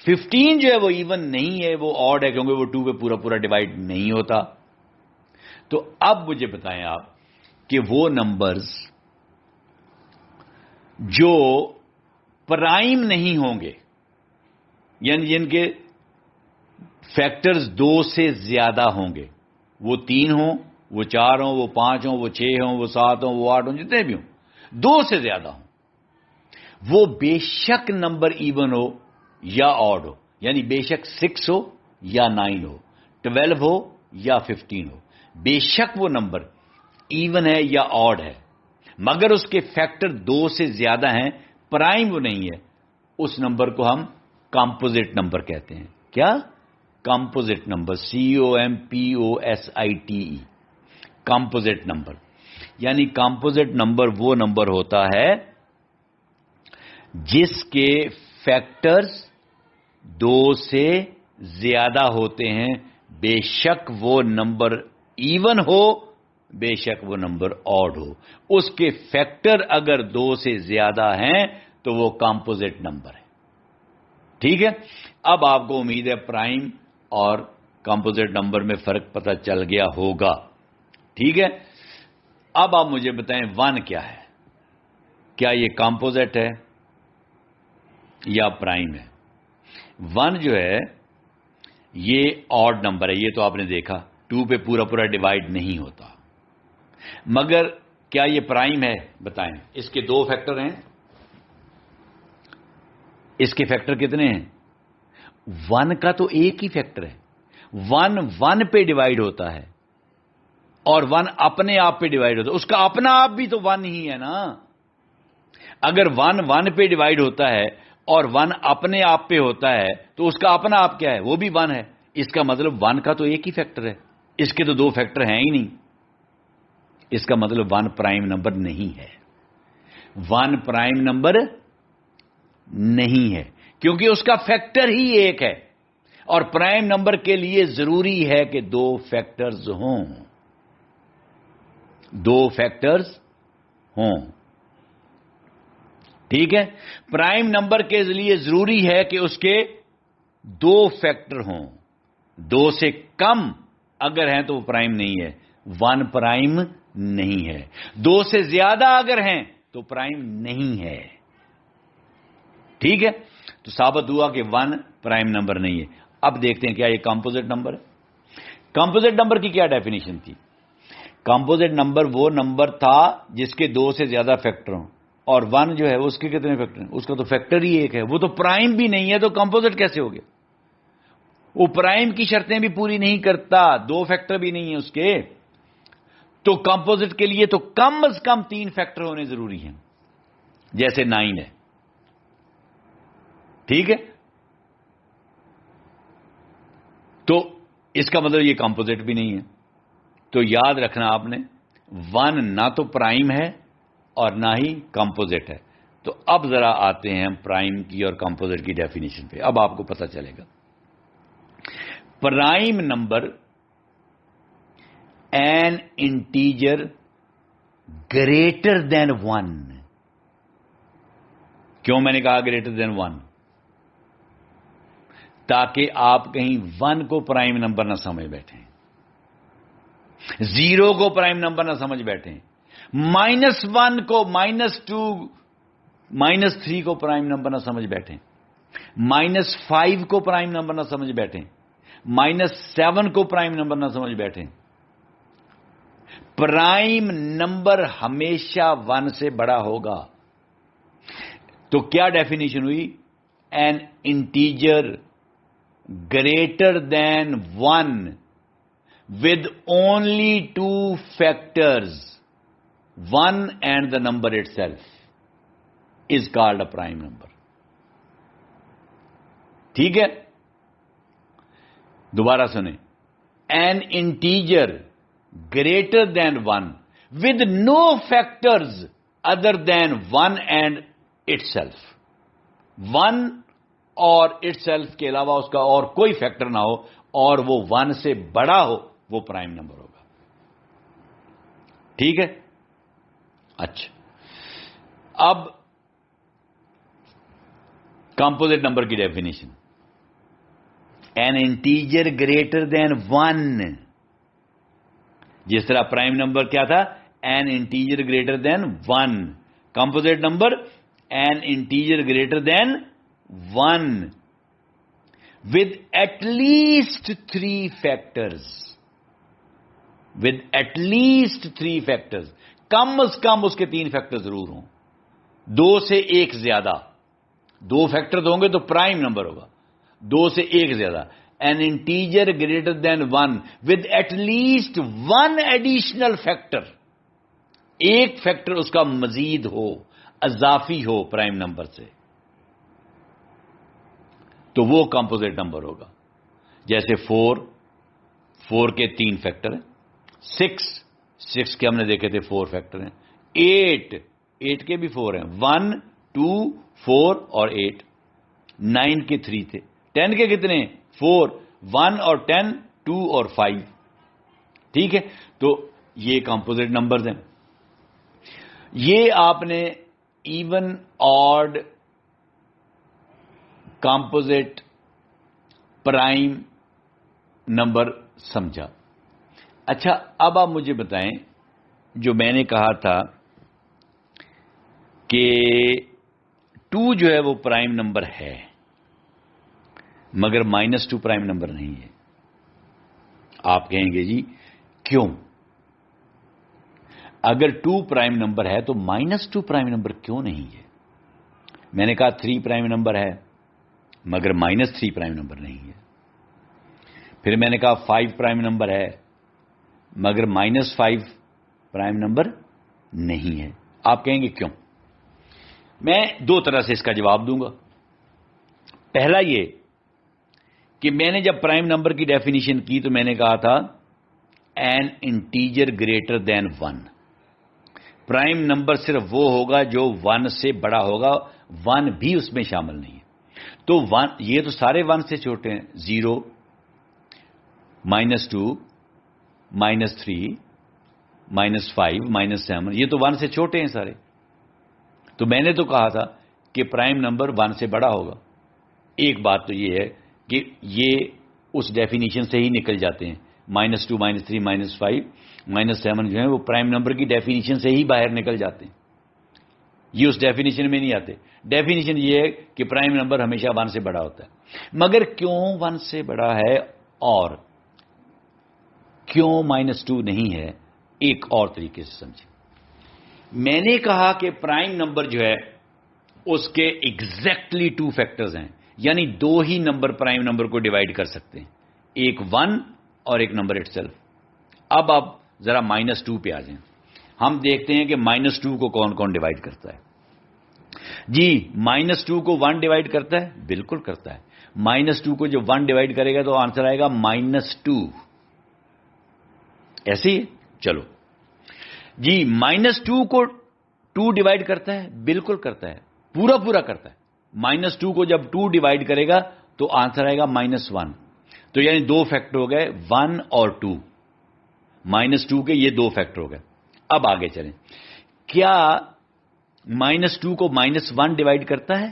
15 جو ہے وہ ایون نہیں ہے, وہ آڈ ہے کیونکہ وہ 2 پہ پورا پورا ڈیوائڈ نہیں ہوتا. تو اب مجھے بتائیں آپ کہ وہ نمبرز جو پرائم نہیں ہوں گے, یعنی جن کے فیکٹرز 2 سے زیادہ ہوں گے, وہ 3 ہوں, وہ 4 ہوں, وہ 5 ہوں, وہ 6 ہوں, وہ 7 ہوں, وہ 8 ہوں, جتنے بھی ہوں, 2 سے زیادہ ہوں, وہ بے شک نمبر ایون ہو یا آڈ ہو. یعنی بے شک 6 ہو یا 9 ہو, 12 ہو یا 15 ہو, بے شک وہ نمبر ایون ہے یا آڈ ہے, مگر اس کے فیکٹر 2 سے زیادہ ہیں, پرائم وہ نہیں ہے, اس نمبر کو ہم کمپوزٹ نمبر کہتے ہیں. کیا؟ Composite number, COMPOSITE, composite number. یعنی کمپوزٹ نمبر وہ نمبر ہوتا ہے جس کے فیکٹرز 2 سے زیادہ ہوتے ہیں، بے شک وہ نمبر ایون ہو، بے شک وہ نمبر آڈ ہو، اس کے فیکٹر اگر 2 سے زیادہ ہیں تو وہ کمپوزٹ نمبر ہے. ٹھیک ہے، اب آپ کو امید ہے پرائم اور کمپوزٹ نمبر میں فرق پتہ چل گیا ہوگا. ٹھیک ہے، اب آپ مجھے بتائیں 1 کیا ہے؟ کیا یہ کمپوزٹ ہے یا پرائم ہے؟ 1 جو ہے یہ آڈ نمبر ہے، یہ تو آپ نے دیکھا 2 پہ پورا پورا ڈیوائڈ نہیں ہوتا. مگر کیا یہ پرائم ہے؟ بتائیں. اس کے 2 فیکٹر ہیں. اس کے فیکٹر کتنے ہیں؟ 1 کا تو ایک ہی فیکٹر ہے. 1 پہ ڈیوائڈ ہوتا ہے اور 1 اپنے آپ پہ ڈیوائڈ ہوتا ہے. اس کا اپنا آپ بھی تو 1 ہی ہے نا. اگر 1 پہ ڈیوائڈ ہوتا ہے اور 1 اپنے آپ پہ ہوتا ہے تو اس کا اپنا آپ کیا ہے؟ وہ بھی 1 ہے. اس کا مطلب 1 کا تو ایک ہی فیکٹر ہے. اس کے تو 2 فیکٹر ہیں ہی نہیں. اس کا مطلب 1 پرائم نمبر نہیں ہے. 1 پرائم نمبر نہیں ہے کیونکہ اس کا فیکٹر ہی ایک ہے، اور پرائم نمبر کے لیے ضروری ہے کہ 2 فیکٹرز ہوں. 2 فیکٹرز ہوں. ٹھیک ہے، پرائم نمبر کے لیے ضروری ہے کہ اس کے 2 فیکٹر ہوں. 2 سے کم اگر ہیں تو وہ پرائم نہیں ہے. 1 پرائم نہیں ہے. 2 سے زیادہ اگر ہیں تو پرائم نہیں ہے. ٹھیک ہے، تو ثابت ہوا کہ 1 پرائم نمبر نہیں ہے. اب دیکھتے ہیں کیا یہ کمپوزٹ نمبر ہے. کمپوزٹ نمبر کی کیا ڈیفینیشن تھی؟ کمپوزٹ نمبر وہ نمبر تھا جس کے 2 سے زیادہ فیکٹر ہوں، اور 1 جو ہے اس کے کتنے فیکٹر ہیں؟ اس کا تو فیکٹر ہی ایک ہے. وہ تو پرائم بھی نہیں ہے تو کمپوزٹ کیسے ہو گیا؟ وہ پرائم کی شرطیں بھی پوری نہیں کرتا، 2 فیکٹر بھی نہیں ہے اس کے. تو کمپوزٹ کے لیے تو کم از کم 3 فیکٹر ہونے ضروری ہیں، جیسے 9 ہے. ٹھیک ہے، تو اس کا مطلب یہ کمپوزٹ بھی نہیں ہے. تو یاد رکھنا آپ نے 1 نہ تو پرائم ہے اور نہ ہی کمپوزٹ ہے. تو اب ذرا آتے ہیں ہم پرائم کی اور کمپوزٹ کی ڈیفینیشن پہ. اب آپ کو پتہ چلے گا. Prime number N integer greater than 1. کیوں میں نے کہا گریٹر دین 1؟ تاکہ آپ کہیں 1 کو پرائم نمبر نہ سمجھ بیٹھیں، 0 کو پرائم نمبر نہ سمجھ بیٹھیں، -1 کو، -2 -3 کو پرائم نمبر نہ سمجھ بیٹھیں، -5 کو پرائم نمبر نہ سمجھ بیٹھیں، -7 کو پرائم نمبر نہ سمجھ بیٹھیں. پرائم نمبر ہمیشہ 1 سے بڑا ہوگا. تو کیا ڈیفینیشن ہوئی؟ N integer greater than 1 with only 2 factors, 1 and the number itself, is called a prime number. ٹھیک ہے، دوبارہ سنیں. An integer greater than 1 with no factors other than 1 and itself. 1 اور itself کے علاوہ اس کا اور کوئی فیکٹر نہ ہو اور وہ 1 سے بڑا ہو، وہ پرائم نمبر ہوگا. ٹھیک ہے، اچھا. اب کمپوزٹ نمبر کی definition. N integer greater than 1. جس طرح پرائم نمبر کیا تھا؟ N integer greater than 1. Composite number N integer greater than 1 with at least 3 factors. With at least 3 factors. کم از کم اس کے 3 فیکٹر ضرور ہوں. 2 سے 1 زیادہ. 2 فیکٹر ہوں گے تو پرائم نمبر ہوگا. 2 سے 1 زیادہ. An integer greater than 1 with at least 1 additional factor. ایک فیکٹر اس کا مزید ہو، اضافی ہو پرائم نمبر سے، تو وہ کمپوزٹ نمبر ہوگا. جیسے 4 کے 3 فیکٹر ہیں. 6 کے ہم نے دیکھے تھے 4 فیکٹر ہیں. 8 کے بھی 4 ہیں. 1 2 4 اور 8. 9 کے 3 تھے. 10 کے کتنے 4, 1 اور 10, 2 اور 5. ٹھیک ہے, تو یہ کمپوزٹ نمبرز ہیں. یہ آپ نے even odd composite prime number سمجھا. اچھا, اب آپ مجھے بتائیں, جو میں نے کہا تھا کہ 2 جو ہے وہ پرائم نمبر ہے مگر -2 پرائم نمبر نہیں ہے. آپ کہیں گے جی کیوں؟ اگر 2 پرائم نمبر ہے تو -2 پرائم نمبر کیوں نہیں ہے؟ میں نے کہا 3 پرائم نمبر ہے مگر -3 پرائم نمبر نہیں ہے. پھر میں نے کہا 5 پرائم نمبر ہے مگر -5 پرائم نمبر نہیں ہے. آپ کہیں گے کیوں؟ میں 2 طرح سے اس کا جواب دوں گا. پہلا یہ کہ میں نے جب پرائم نمبر کی ڈیفینیشن کی تو میں نے کہا تھا N integer greater than 1. Prime number صرف وہ ہوگا جو 1 سے بڑا ہوگا, 1 بھی اس میں شامل نہیں ہے. تو 1, یہ تو سارے 1 سے چھوٹے ہیں, 0, -2, -3, -5, -7, یہ تو 1 سے چھوٹے ہیں سارے. تو میں نے تو کہا تھا کہ پرائم نمبر 1 سے بڑا ہوگا. ایک بات تو یہ ہے کہ یہ اس ڈیفینیشن سے ہی نکل جاتے ہیں. -2, -3, -5, -7 جو ہیں وہ پرائم نمبر کی ڈیفینیشن سے ہی باہر نکل جاتے ہیں. یہ اس ڈیفینیشن میں نہیں آتے. ڈیفینیشن یہ ہے کہ پرائم نمبر ہمیشہ 1 سے بڑا ہوتا ہے. مگر کیوں 1 سے بڑا ہے اور کیوں -2 نہیں ہے, ایک اور طریقے سے سمجھیں. میں نے کہا کہ پرائم نمبر جو ہے اس کے ایگزیکٹلی 2 فیکٹرز ہیں, یعنی 2 ہی نمبر پرائم نمبر کو ڈیوائڈ کر سکتے ہیں, ایک 1 اور ایک نمبر اٹ سیلف. اب آپ ذرا -2 پہ آ جائیں. ہم دیکھتے ہیں کہ -2 کو کون کون ڈیوائڈ کرتا ہے. جی -2 کو 1 ڈیوائڈ کرتا ہے, بالکل کرتا ہے. -2 کو جو 1 ڈیوائڈ کرے گا تو آنسر آئے گا -2. ایسے ہی چلو جی, -2 کو 2 ڈیوائڈ کرتا ہے, بالکل کرتا ہے, پورا کرتا ہے. -2 کو جب 2 ڈیوائڈ کرے گا تو آنسر آئے گا -1. تو یعنی 2 فیکٹر ہو گئے, 1 اور 2. -2 کے یہ 2 فیکٹر ہو گئے. اب آگے چلیں. کیا -2 کو -1 ڈیوائڈ کرتا ہے؟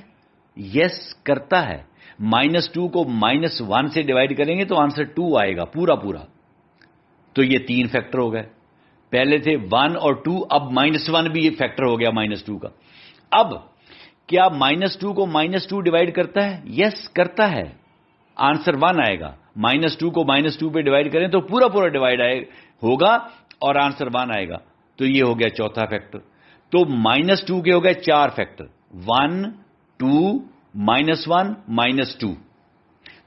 یس کرتا ہے. -2 کو -1 سے ڈیوائڈ کریں گے تو آنسر 2 آئے گا پورا. تو یہ 3 فیکٹر ہو گئے. پہلے تھے 1 اور 2, اب -1 بھی یہ فیکٹر ہو گیا -2 کا. اب کیا -2 کو -2 ڈیوائڈ کرتا ہے؟ یس کرتا ہے. آنسر 1 آئے گا. -2 کو -2 پہ ڈیوائڈ کریں تو پورا ڈیوائڈ ہوگا اور آنسر 1 آئے گا. تو یہ ہو گیا چوتھا فیکٹر. تو -2 کے ہو گئے 4 فیکٹر, 1, 2, -1, -2.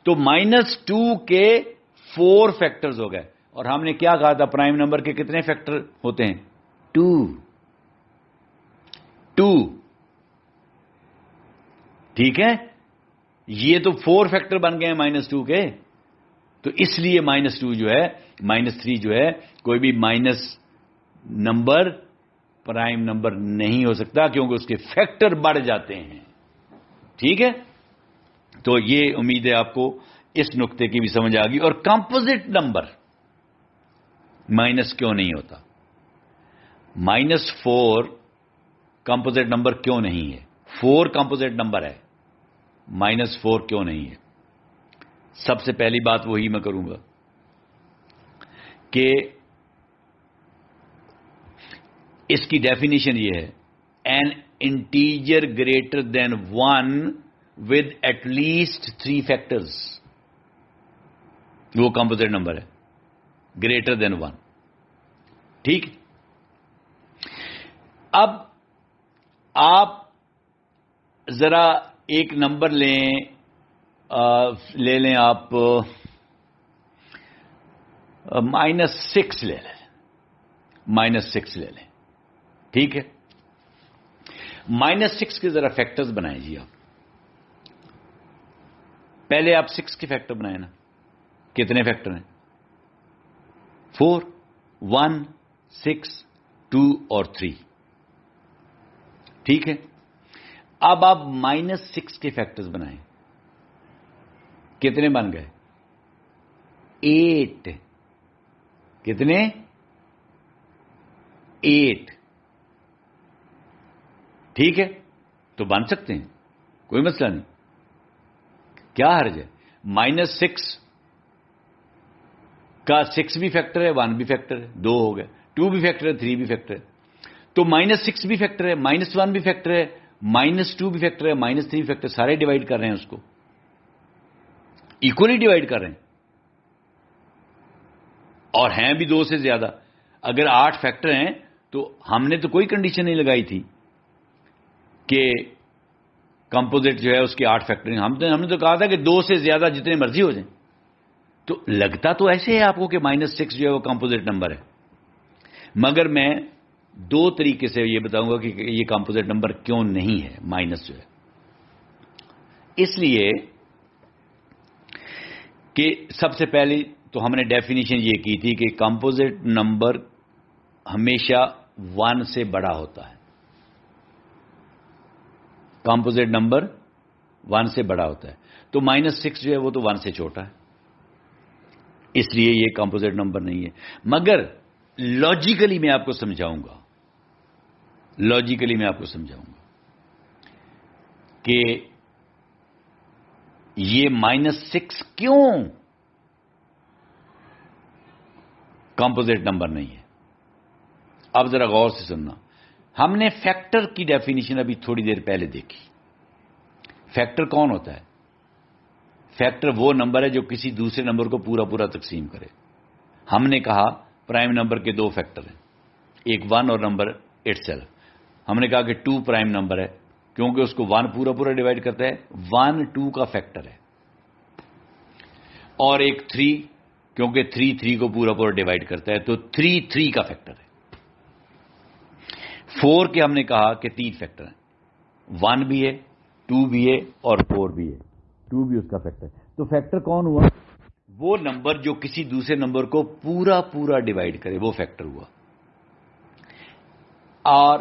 تو -2 کے 4 فیکٹرز ہو گئے. اور ہم نے کیا کہا تھا پرائم نمبر کے کتنے فیکٹر ہوتے ہیں؟ 2. ٹھیک ہے, یہ تو 4 فیکٹر بن گئے ہیں -2 کے. تو اس لیے -2 جو ہے, -3 جو ہے, کوئی بھی مائنس نمبر پرائم نمبر نہیں ہو سکتا کیونکہ اس کے فیکٹر بڑھ جاتے ہیں. ٹھیک ہے, تو یہ امید ہے آپ کو اس نقطے کی بھی سمجھ آ گئی. اور کمپوزٹ نمبر مائنس کیوں نہیں ہوتا؟ -4 کمپوزٹ نمبر کیوں نہیں ہے؟ 4 کمپوزٹ نمبر ہے, -4 کیوں نہیں ہے؟ سب سے پہلی بات وہی میں کروں گا کہ اس کی ڈیفینیشن یہ ہے, an integer greater than 1 with at least 3 factors. وہ کمپوزٹ نمبر ہے, گریٹر دین 1. ٹھیک. اب آپ ذرا ایک نمبر لے لیں آپ, -6 لے لیں, -6 لے لیں. ٹھیک ہے, -6 کے ذرا فیکٹرز بنائیں جی. آپ پہلے آپ 6 کے فیکٹر بنائیں نا. کتنے فیکٹر ہیں؟ 4, 1, 6, 2 اور 3. ٹھیک ہے, اب آپ -6 کے فیکٹرز بنائیں. کتنے بن گئے؟ 8. کتنے؟ 8. ٹھیک ہے، تو بن سکتے ہیں، کوئی مسئلہ نہیں. کیا حرج ہے؟ -6 کا 6 بھی فیکٹر ہے، 1 بھی فیکٹر ہے، 2 ہو گئے. 2 بھی فیکٹر ہے، 3 بھی فیکٹر ہے. تو -6 بھی فیکٹر ہے، -1 بھی فیکٹر ہے، -2 بھی فیکٹر ہے، -3 بھی فیکٹر. سارے ڈیوائڈ کر رہے ہیں اس کو، ایکولی ڈیوائڈ کر رہے ہیں، اور ہیں بھی 2 سے زیادہ. اگر 8 فیکٹر ہیں تو ہم نے تو کوئی کنڈیشن نہیں لگائی تھی کہ کمپوزٹ جو ہے اس کے 8 فیکٹر ہیں. ہم نے تو کہا تھا کہ 2 سے زیادہ جتنے مرضی ہو جائیں. تو لگتا تو ایسے ہے آپ کو کہ -6 جو ہے وہ کمپوزٹ نمبر ہے، مگر میں 2 طریقے سے یہ بتاؤں گا کہ یہ کمپوزٹ نمبر کیوں نہیں ہے مائنس جو ہے. اس لیے کہ سب سے پہلی تو ہم نے ڈیفینیشن یہ کی تھی کہ کمپوزٹ نمبر ہمیشہ 1 سے بڑا ہوتا ہے. کمپوزٹ نمبر 1 سے بڑا ہوتا ہے، تو -6 جو ہے وہ تو 1 سے چھوٹا ہے، اس لیے یہ کمپوزٹ نمبر نہیں ہے. مگر لاجیکلی میں آپ کو سمجھاؤں گا، کہ یہ -6 کیوں کمپوزٹ نمبر نہیں ہے. اب ذرا غور سے سننا. ہم نے فیکٹر کی ڈیفینیشن ابھی تھوڑی دیر پہلے دیکھی. فیکٹر کون ہوتا ہے؟ فیکٹر وہ نمبر ہے جو کسی دوسرے نمبر کو پورا تقسیم کرے. ہم نے کہا پرائم نمبر کے 2 فیکٹر ہیں، ایک 1 اور نمبر اٹ سیلف. ہم نے کہا کہ 2 پرائم نمبر ہے کیونکہ اس کو 1 پورا ڈیوائڈ کرتا ہے، 1 2 کا فیکٹر ہے. اور ایک 3 کیونکہ 3 3 کو پورا ڈیوائڈ کرتا ہے، تو 3 3 کا فیکٹر ہے. 4 کے ہم نے کہا کہ 3 فیکٹر ہیں، 1 بھی ہے، 2 بھی ہے اور 4 بھی ہے، 2 بھی اس کا فیکٹر ہے. تو فیکٹر کون ہوا؟ وہ نمبر جو کسی دوسرے نمبر کو پورا ڈیوائڈ کرے، وہ فیکٹر ہوا. اور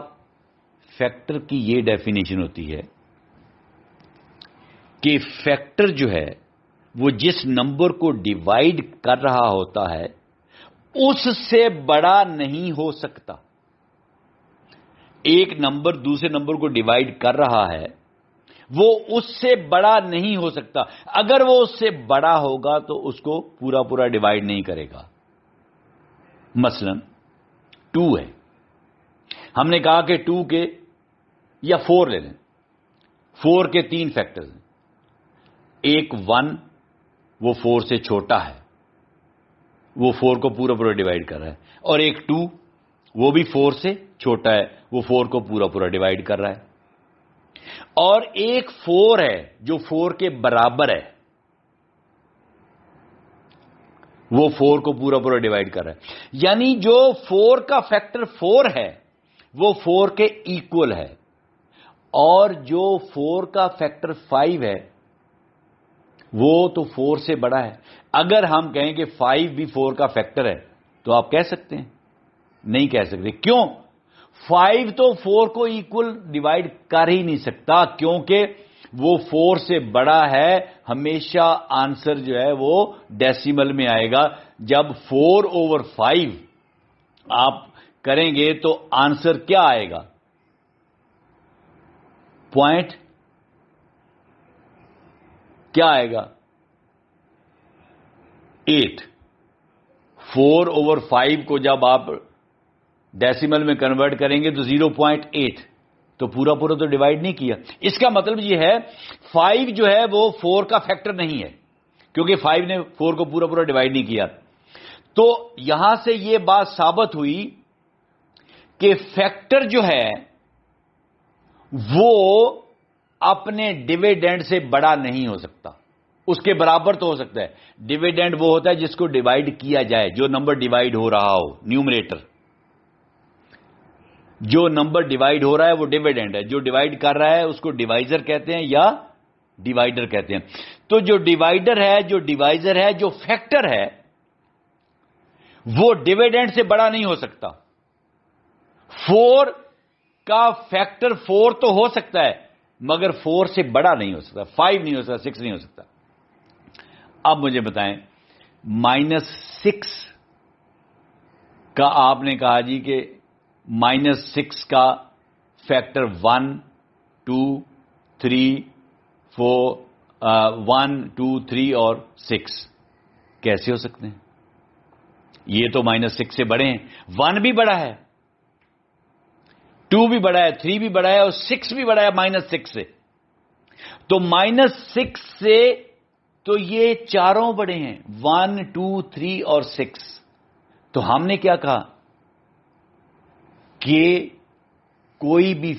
فیکٹر کی یہ ڈیفینیشن ہوتی ہے کہ فیکٹر جو ہے وہ جس نمبر کو ڈیوائڈ کر رہا ہوتا ہے اس سے بڑا نہیں ہو سکتا. ایک نمبر دوسرے نمبر کو ڈیوائڈ کر رہا ہے، وہ اس سے بڑا نہیں ہو سکتا. اگر وہ اس سے بڑا ہوگا تو اس کو پورا ڈیوائڈ نہیں کرے گا. مثلا 2 ہے، ہم نے کہا کہ 2 کے یا 4 لے لیں، 4 کے 3 فیکٹرز ہیں. ایک 1 وہ 4 سے چھوٹا ہے، وہ 4 کو پورا ڈیوائڈ کر رہا ہے. اور ایک 2 وہ بھی 4 سے چھوٹا ہے، وہ 4 کو پورا ڈیوائڈ کر رہا ہے. اور ایک 4 ہے جو 4 کے برابر ہے، وہ 4 کو پورا ڈیوائڈ کر رہا ہے. یعنی جو 4 کا فیکٹر 4 ہے وہ 4 کے ایکول ہے، اور جو 4 کا فیکٹر 5 ہے وہ تو 4 سے بڑا ہے. اگر ہم کہیں کہ 5 بھی 4 کا فیکٹر ہے تو آپ کہہ سکتے ہیں؟ نہیں کہہ سکتے. کیوں؟ 5 تو 4 کو ایکول ڈیوائڈ کر ہی نہیں سکتا، کیونکہ وہ 4 سے بڑا ہے. ہمیشہ آنسر جو ہے وہ ڈیسیمل میں آئے گا. جب 4/5 آپ کریں گے تو آنسر کیا آئے گا؟ پوائنٹ کیا آئے گا؟ 8. 4/5 کو جب آپ ڈیسیمل میں کنورٹ کریں گے تو 0.8، تو پورا تو ڈیوائڈ نہیں کیا. اس کا مطلب یہ ہے 5 جو ہے وہ 4 کا فیکٹر نہیں ہے، کیونکہ 5 نے 4 کو پورا ڈیوائڈ نہیں کیا. تو یہاں سے یہ بات ثابت ہوئی کہ فیکٹر جو ہے وہ اپنے ڈیویڈینڈ سے بڑا نہیں ہو سکتا. اس کے برابر تو ہو سکتا ہے. ڈیویڈینڈ وہ ہوتا ہے جس کو ڈیوائڈ کیا جائے، جو نمبر ڈیوائڈ ہو رہا ہو. نیومریٹر، جو نمبر ڈیوائڈ ہو رہا ہے وہ ڈیویڈینڈ ہے. جو ڈیوائڈ کر رہا ہے اس کو ڈیوائزر کہتے ہیں یا ڈیوائڈر کہتے ہیں. تو جو ڈیوائڈر ہے، جو ڈیوائزر ہے، جو فیکٹر ہے، وہ ڈیویڈینڈ سے بڑا نہیں ہو سکتا. 4 کا فیکٹر 4 تو ہو سکتا ہے مگر 4 سے بڑا نہیں ہو سکتا. 5 نہیں ہو سکتا، 6 نہیں ہو سکتا. اب مجھے بتائیں -6 کا آپ نے کہا جی کہ -6 کا فیکٹر 1 2 3 4 1 2 3 اور 6 کیسے ہو سکتے ہیں؟ یہ تو -6 سے بڑے ہیں. 1 بھی بڑا ہے, 2 بھی بڑا ہے, 3 بھی بڑا ہے اور 6 بھی بڑا ہے -6 سے. تو -6 سے تو یہ چاروں بڑے ہیں, 1 2 3 اور 6. تو ہم نے کیا کہا کہ کوئی بھی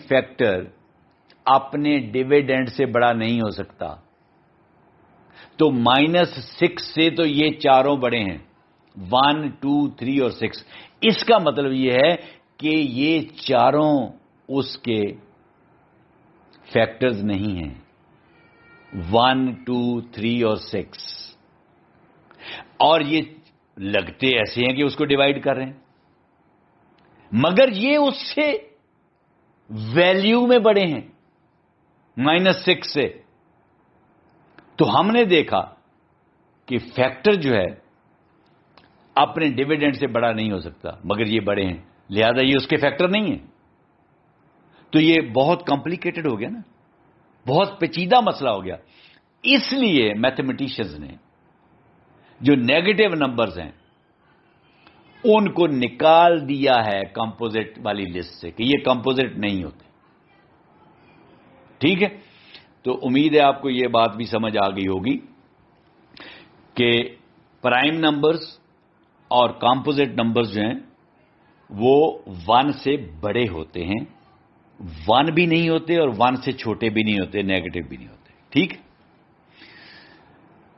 فیکٹر اپنے ڈیویڈینڈ سے بڑا نہیں ہو سکتا. تو -6 سے تو یہ چاروں بڑے ہیں, 1 2 3 اور 6. اس کا مطلب یہ ہے کہ یہ چاروں اس کے فیکٹرز نہیں ہیں, 1 2 3 اور 6. اور یہ لگتے ایسے ہیں کہ اس کو ڈیوائڈ کر رہے ہیں, مگر یہ اس سے ویلیو میں بڑے ہیں -6 سے. تو ہم نے دیکھا کہ فیکٹر جو ہے اپنے ڈیویڈینڈ سے بڑا نہیں ہو سکتا, مگر یہ بڑے ہیں, لہذا یہ اس کے فیکٹر نہیں ہیں. تو یہ بہت کمپلیکیٹڈ ہو گیا نا, بہت پیچیدہ مسئلہ ہو گیا. اس لیے میتھمیٹیشینز نے جو نیگیٹو نمبرز ہیں ان کو نکال دیا ہے کمپوزٹ والی لسٹ سے کہ یہ کمپوزٹ نہیں ہوتے. ٹھیک ہے, تو امید ہے آپ کو یہ بات بھی سمجھ آ گئی ہوگی کہ پرائم نمبرز اور کمپوزٹ نمبرز جو ہیں وہ 1 سے بڑے ہوتے ہیں, 1 بھی نہیں ہوتے اور 1 سے چھوٹے بھی نہیں ہوتے, نیگیٹو بھی نہیں ہوتے. ٹھیک.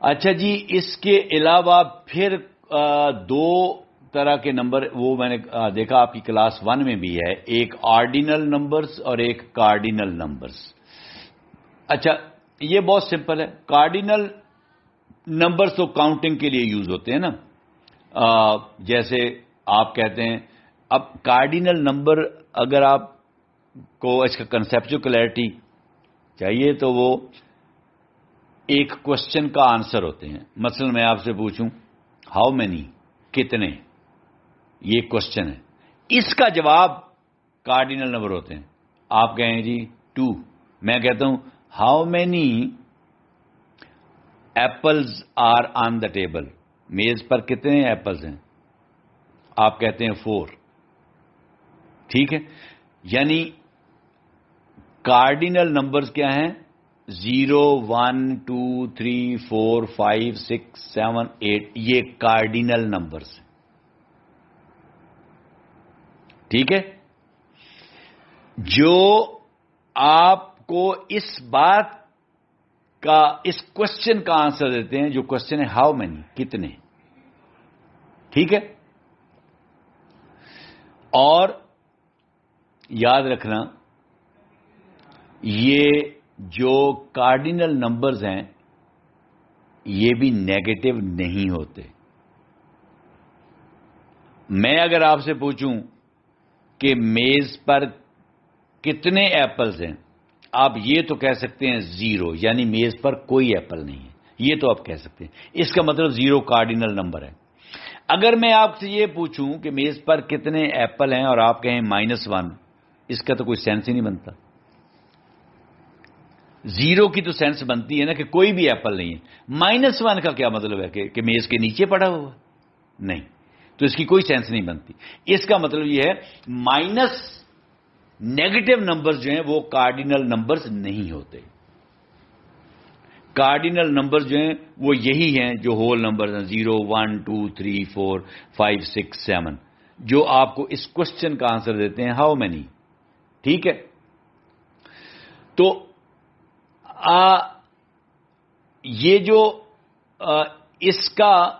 اچھا جی, اس کے علاوہ پھر 2 طرح کے نمبر وہ میں نے دیکھا آپ کی کلاس 1 میں بھی ہے, ایک آرڈینل نمبرز اور ایک کارڈینل نمبرز. اچھا, یہ بہت سمپل ہے. کارڈینل نمبرز تو کاؤنٹنگ کے لیے یوز ہوتے ہیں نا, جیسے آپ کہتے ہیں. اب کارڈینل نمبر اگر آپ کو اس کا کنسیپچل کلیئرٹی چاہیے تو وہ ایک کوشچن کا آنسر ہوتے ہیں. مثلا میں آپ سے پوچھوں ہاؤ مینی, کتنے, یہ کوشچن ہے, اس کا جواب کارڈینل نمبر ہوتے ہیں. آپ کہیں جی 2, میں کہتا ہوں how many apples are on the table, میز پر کتنے ایپلز ہیں, آپ کہتے ہیں 4. ٹھیک ہے, یعنی کارڈینل نمبرز کیا ہیں, 0 1 2 3 4 5 6 7 8, یہ کارڈینل نمبرز ہیں. ٹھیک ہے, جو آپ کو اس بات کا, اس کوشچن کا آنسر دیتے ہیں, جو کوشچن ہے ہاؤ مینی, کتنے. ٹھیک ہے, اور یاد رکھنا یہ جو کارڈینل نمبرز ہیں یہ بھی نیگیٹو نہیں ہوتے. میں اگر آپ سے پوچھوں کہ میز پر کتنے ایپلز ہیں, آپ یہ تو کہہ سکتے ہیں 0, یعنی میز پر کوئی ایپل نہیں ہے, یہ تو آپ کہہ سکتے ہیں. اس کا مطلب 0 کارڈینل نمبر ہے. اگر میں آپ سے یہ پوچھوں کہ میز پر کتنے ایپل ہیں اور آپ کہیں -1, اس کا تو کوئی سینس ہی نہیں بنتا. 0 کی تو سینس بنتی ہے نا کہ کوئی بھی ایپل نہیں ہے. -1 کا کیا مطلب ہے کہ میز کے نیچے پڑا ہوا نہیں, تو اس کی کوئی سینس نہیں بنتی. اس کا مطلب یہ ہے مائنس نیگیٹو نمبرز جو ہیں وہ کارڈینل نمبرز نہیں ہوتے. کارڈینل نمبرز جو ہیں وہ یہی ہیں جو ہول نمبرز ہیں, 0 1 2 3 4 5 6 7, جو آپ کو اس کوشچن کا آنسر دیتے ہیں ہاؤ مینی. ٹھیک ہے, تو یہ جو اس کا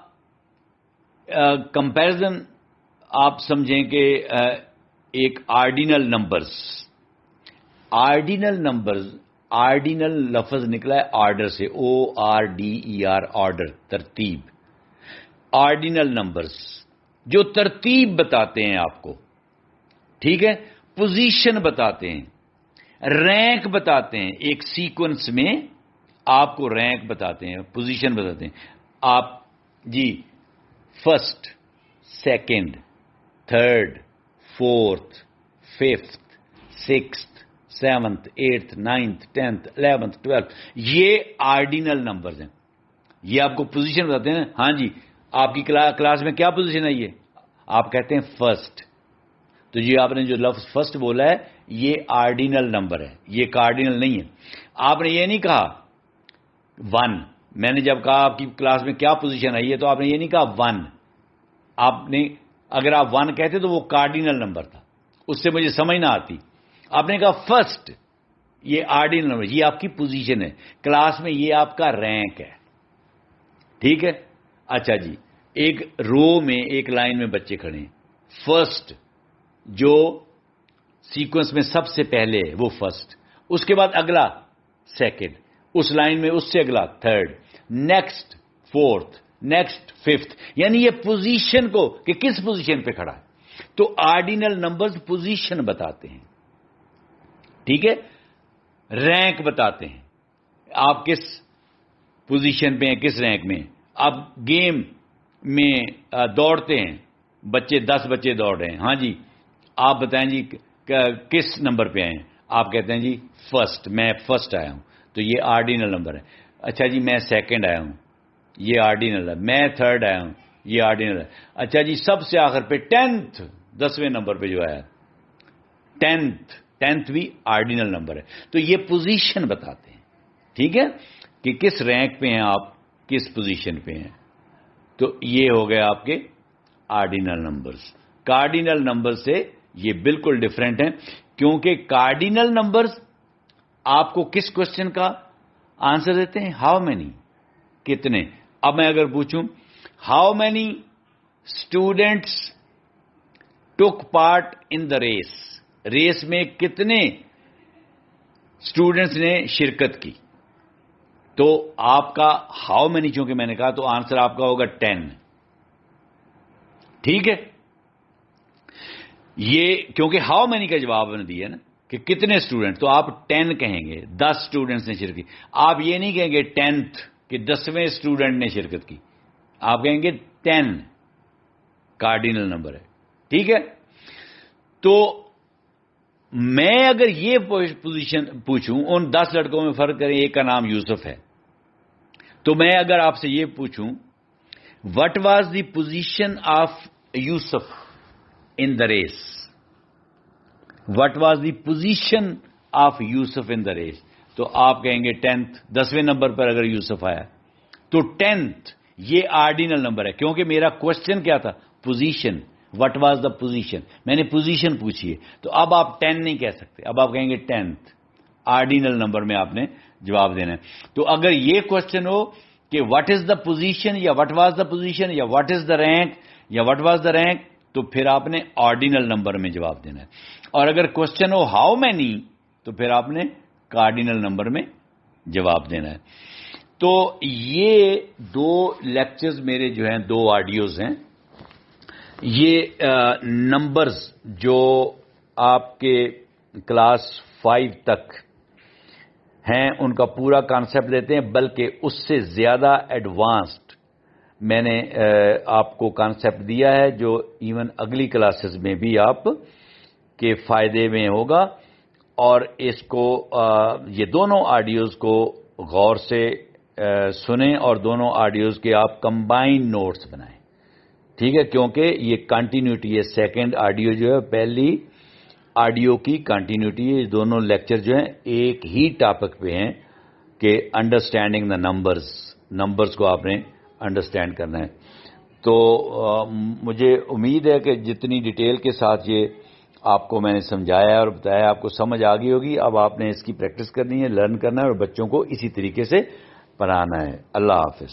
کمپیرزن آپ سمجھیں کہ ایک آرڈینل نمبرز, آرڈینل لفظ نکلا ہے آرڈر سے, ORDER, آرڈر, ترتیب. آرڈینل نمبرز جو ترتیب بتاتے ہیں آپ کو. ٹھیک ہے, پوزیشن بتاتے ہیں, رینک بتاتے ہیں ایک سیکوینس میں آپ کو رینک بتاتے ہیں, پوزیشن بتاتے ہیں. آپ جی first, second, third, fourth, fifth, sixth, seventh, eighth, ninth, tenth, 11th, 12th, یہ آرڈینل نمبرز ہیں. یہ آپ کو پوزیشن بتاتے ہیں. ہاں جی, آپ کی کلاس میں کیا پوزیشن ہے, یہ آپ کہتے ہیں فرسٹ. تو یہ آپ نے جو لفظ فرسٹ بولا ہے یہ آرڈینل نمبر ہے, یہ کارڈینل نہیں ہے. آپ نے یہ نہیں کہا 1. میں نے جب کہا آپ کی کلاس میں کیا پوزیشن ہے, یہ تو آپ نے یہ نہیں کہا 1. آپ نے اگر آپ 1 کہتے تو وہ کارڈینل نمبر تھا, اس سے مجھے سمجھ نہ آتی. آپ نے کہا فرسٹ, یہ آرڈینل نمبر, یہ آپ کی پوزیشن ہے کلاس میں, یہ آپ کا رینک ہے. ٹھیک ہے. اچھا جی, ایک رو میں ایک لائن میں بچے کھڑے ہیں. فرسٹ جو سیکوینس میں سب سے پہلے ہے وہ فرسٹ, اس کے بعد اگلا سیکنڈ, اس لائن میں اس سے اگلا third, next fourth, next fifth. یعنی یہ پوزیشن کو کہ کس پوزیشن پہ کھڑا ہے. تو آرڈینل نمبرز پوزیشن بتاتے ہیں. ٹھیک ہے. رینک بتاتے ہیں آپ کس پوزیشن پہ ہیں, کس رینک میں. آپ گیم میں دوڑتے ہیں, بچے 10 بچے دوڑ رہے ہیں. ہاں جی, آپ بتائیں جی کس نمبر پہ آئے ہیں. آپ کہتے ہیں جی فرسٹ, میں فرسٹ آیا ہوں, تو یہ آرڈینل نمبر ہے. اچھا جی, میں سیکنڈ آیا ہوں, یہ آرڈینل ہے. میں تھرڈ آیا ہوں, یہ آرڈینل ہے. اچھا جی, سب سے آخر پہ 10th, 10ویں نمبر پہ جو آیا 10th بھی آرڈینل نمبر ہے. تو یہ پوزیشن بتاتے ہیں. ٹھیک ہے, کہ کس رینک پہ ہیں آپ, کس پوزیشن پہ ہیں. تو یہ ہو گیا آپ کے آرڈینل نمبرز. کارڈینل نمبر سے یہ بالکل ڈفرینٹ ہیں, کیونکہ کارڈینل نمبرز آپ کو کس کوشچن کا آنسر دیتے ہیں, ہاؤ مینی, کتنے. اب میں اگر پوچھوں how many students took part in the race, race میں کتنے اسٹوڈینٹس نے شرکت کی, تو آپ کا ہاؤ مینی چونکہ میں نے کہا تو آنسر آپ کا ہوگا 10. ٹھیک ہے. یہ کیونکہ ہاؤ مینی کا جواب نے دیا نا کہ کتنے اسٹوڈنٹ, تو آپ 10 کہیں گے, 10 اسٹوڈنٹس نے شرکت کی. آپ یہ نہیں کہیں گے 10th کہ 10ویں اسٹوڈنٹ نے شرکت کی, آپ کہیں گے 10. کارڈینل نمبر ہے. ٹھیک ہے. تو میں اگر یہ پوزیشن پوچھوں, ان 10 لڑکوں میں فرق کریں, ایک کا نام یوسف ہے, تو میں اگر آپ سے یہ پوچھوں what was the position of Yusuf in the race, what was the position of Yusuf in the race, تو آپ کہیں گے 10th. 10ویں نمبر پر اگر یوسف آیا تو 10th یہ آرڈینل نمبر ہے, کیونکہ میرا کوشچن کیا تھا, position. What was the position, میں نے پوزیشن پوچھی ہے, تو اب آپ 10 نہیں کہہ سکتے, اب آپ کہیں گے 10th. آرڈینل نمبر میں آپ نے جواب دینا ہے. تو اگر یہ کوشچن ہو کہ واٹ از دا پوزیشن یا واٹ واز دا پوزیشن یا واٹ از دا رینک یا واٹ واز دا رینک, تو پھر آپ نے آرڈینل نمبر میں جواب دینا ہے. اور اگر کوشچن ہو ہاؤ مینی, تو پھر آپ نے کارڈینل نمبر میں جواب دینا ہے. تو یہ 2 لیکچرز میرے جو ہیں, 2 آڈیوز ہیں. یہ نمبرز جو آپ کے کلاس 5 تک ہیں ان کا پورا کانسیپٹ لیتے ہیں, بلکہ اس سے زیادہ ایڈوانسڈ میں نے آپ کو کانسیپٹ دیا ہے جو ایون اگلی کلاسز میں بھی آپ کے فائدے میں ہوگا. اور اس کو یہ دونوں آڈیوز کو غور سے سنیں اور دونوں آڈیوز کے آپ کمبائن نوٹس بنائیں. ٹھیک ہے, کیونکہ یہ کنٹینیوٹی ہے. سیکنڈ آڈیو جو ہے پہلی آڈیو کی کنٹینیوٹی ہے. یہ دونوں لیکچر جو ہیں ایک ہی ٹاپک پہ ہیں کہ انڈرسٹینڈنگ دا نمبرز کو آپ نے انڈرسٹینڈ کرنا ہے. تو مجھے امید ہے کہ جتنی ڈیٹیل کے ساتھ یہ آپ کو میں نے سمجھایا اور بتایا آپ کو سمجھ آ گئی ہوگی. اب آپ نے اس کی پریکٹس کرنی ہے, لرن کرنا ہے اور بچوں کو اسی طریقے سے پڑھانا ہے. اللہ حافظ.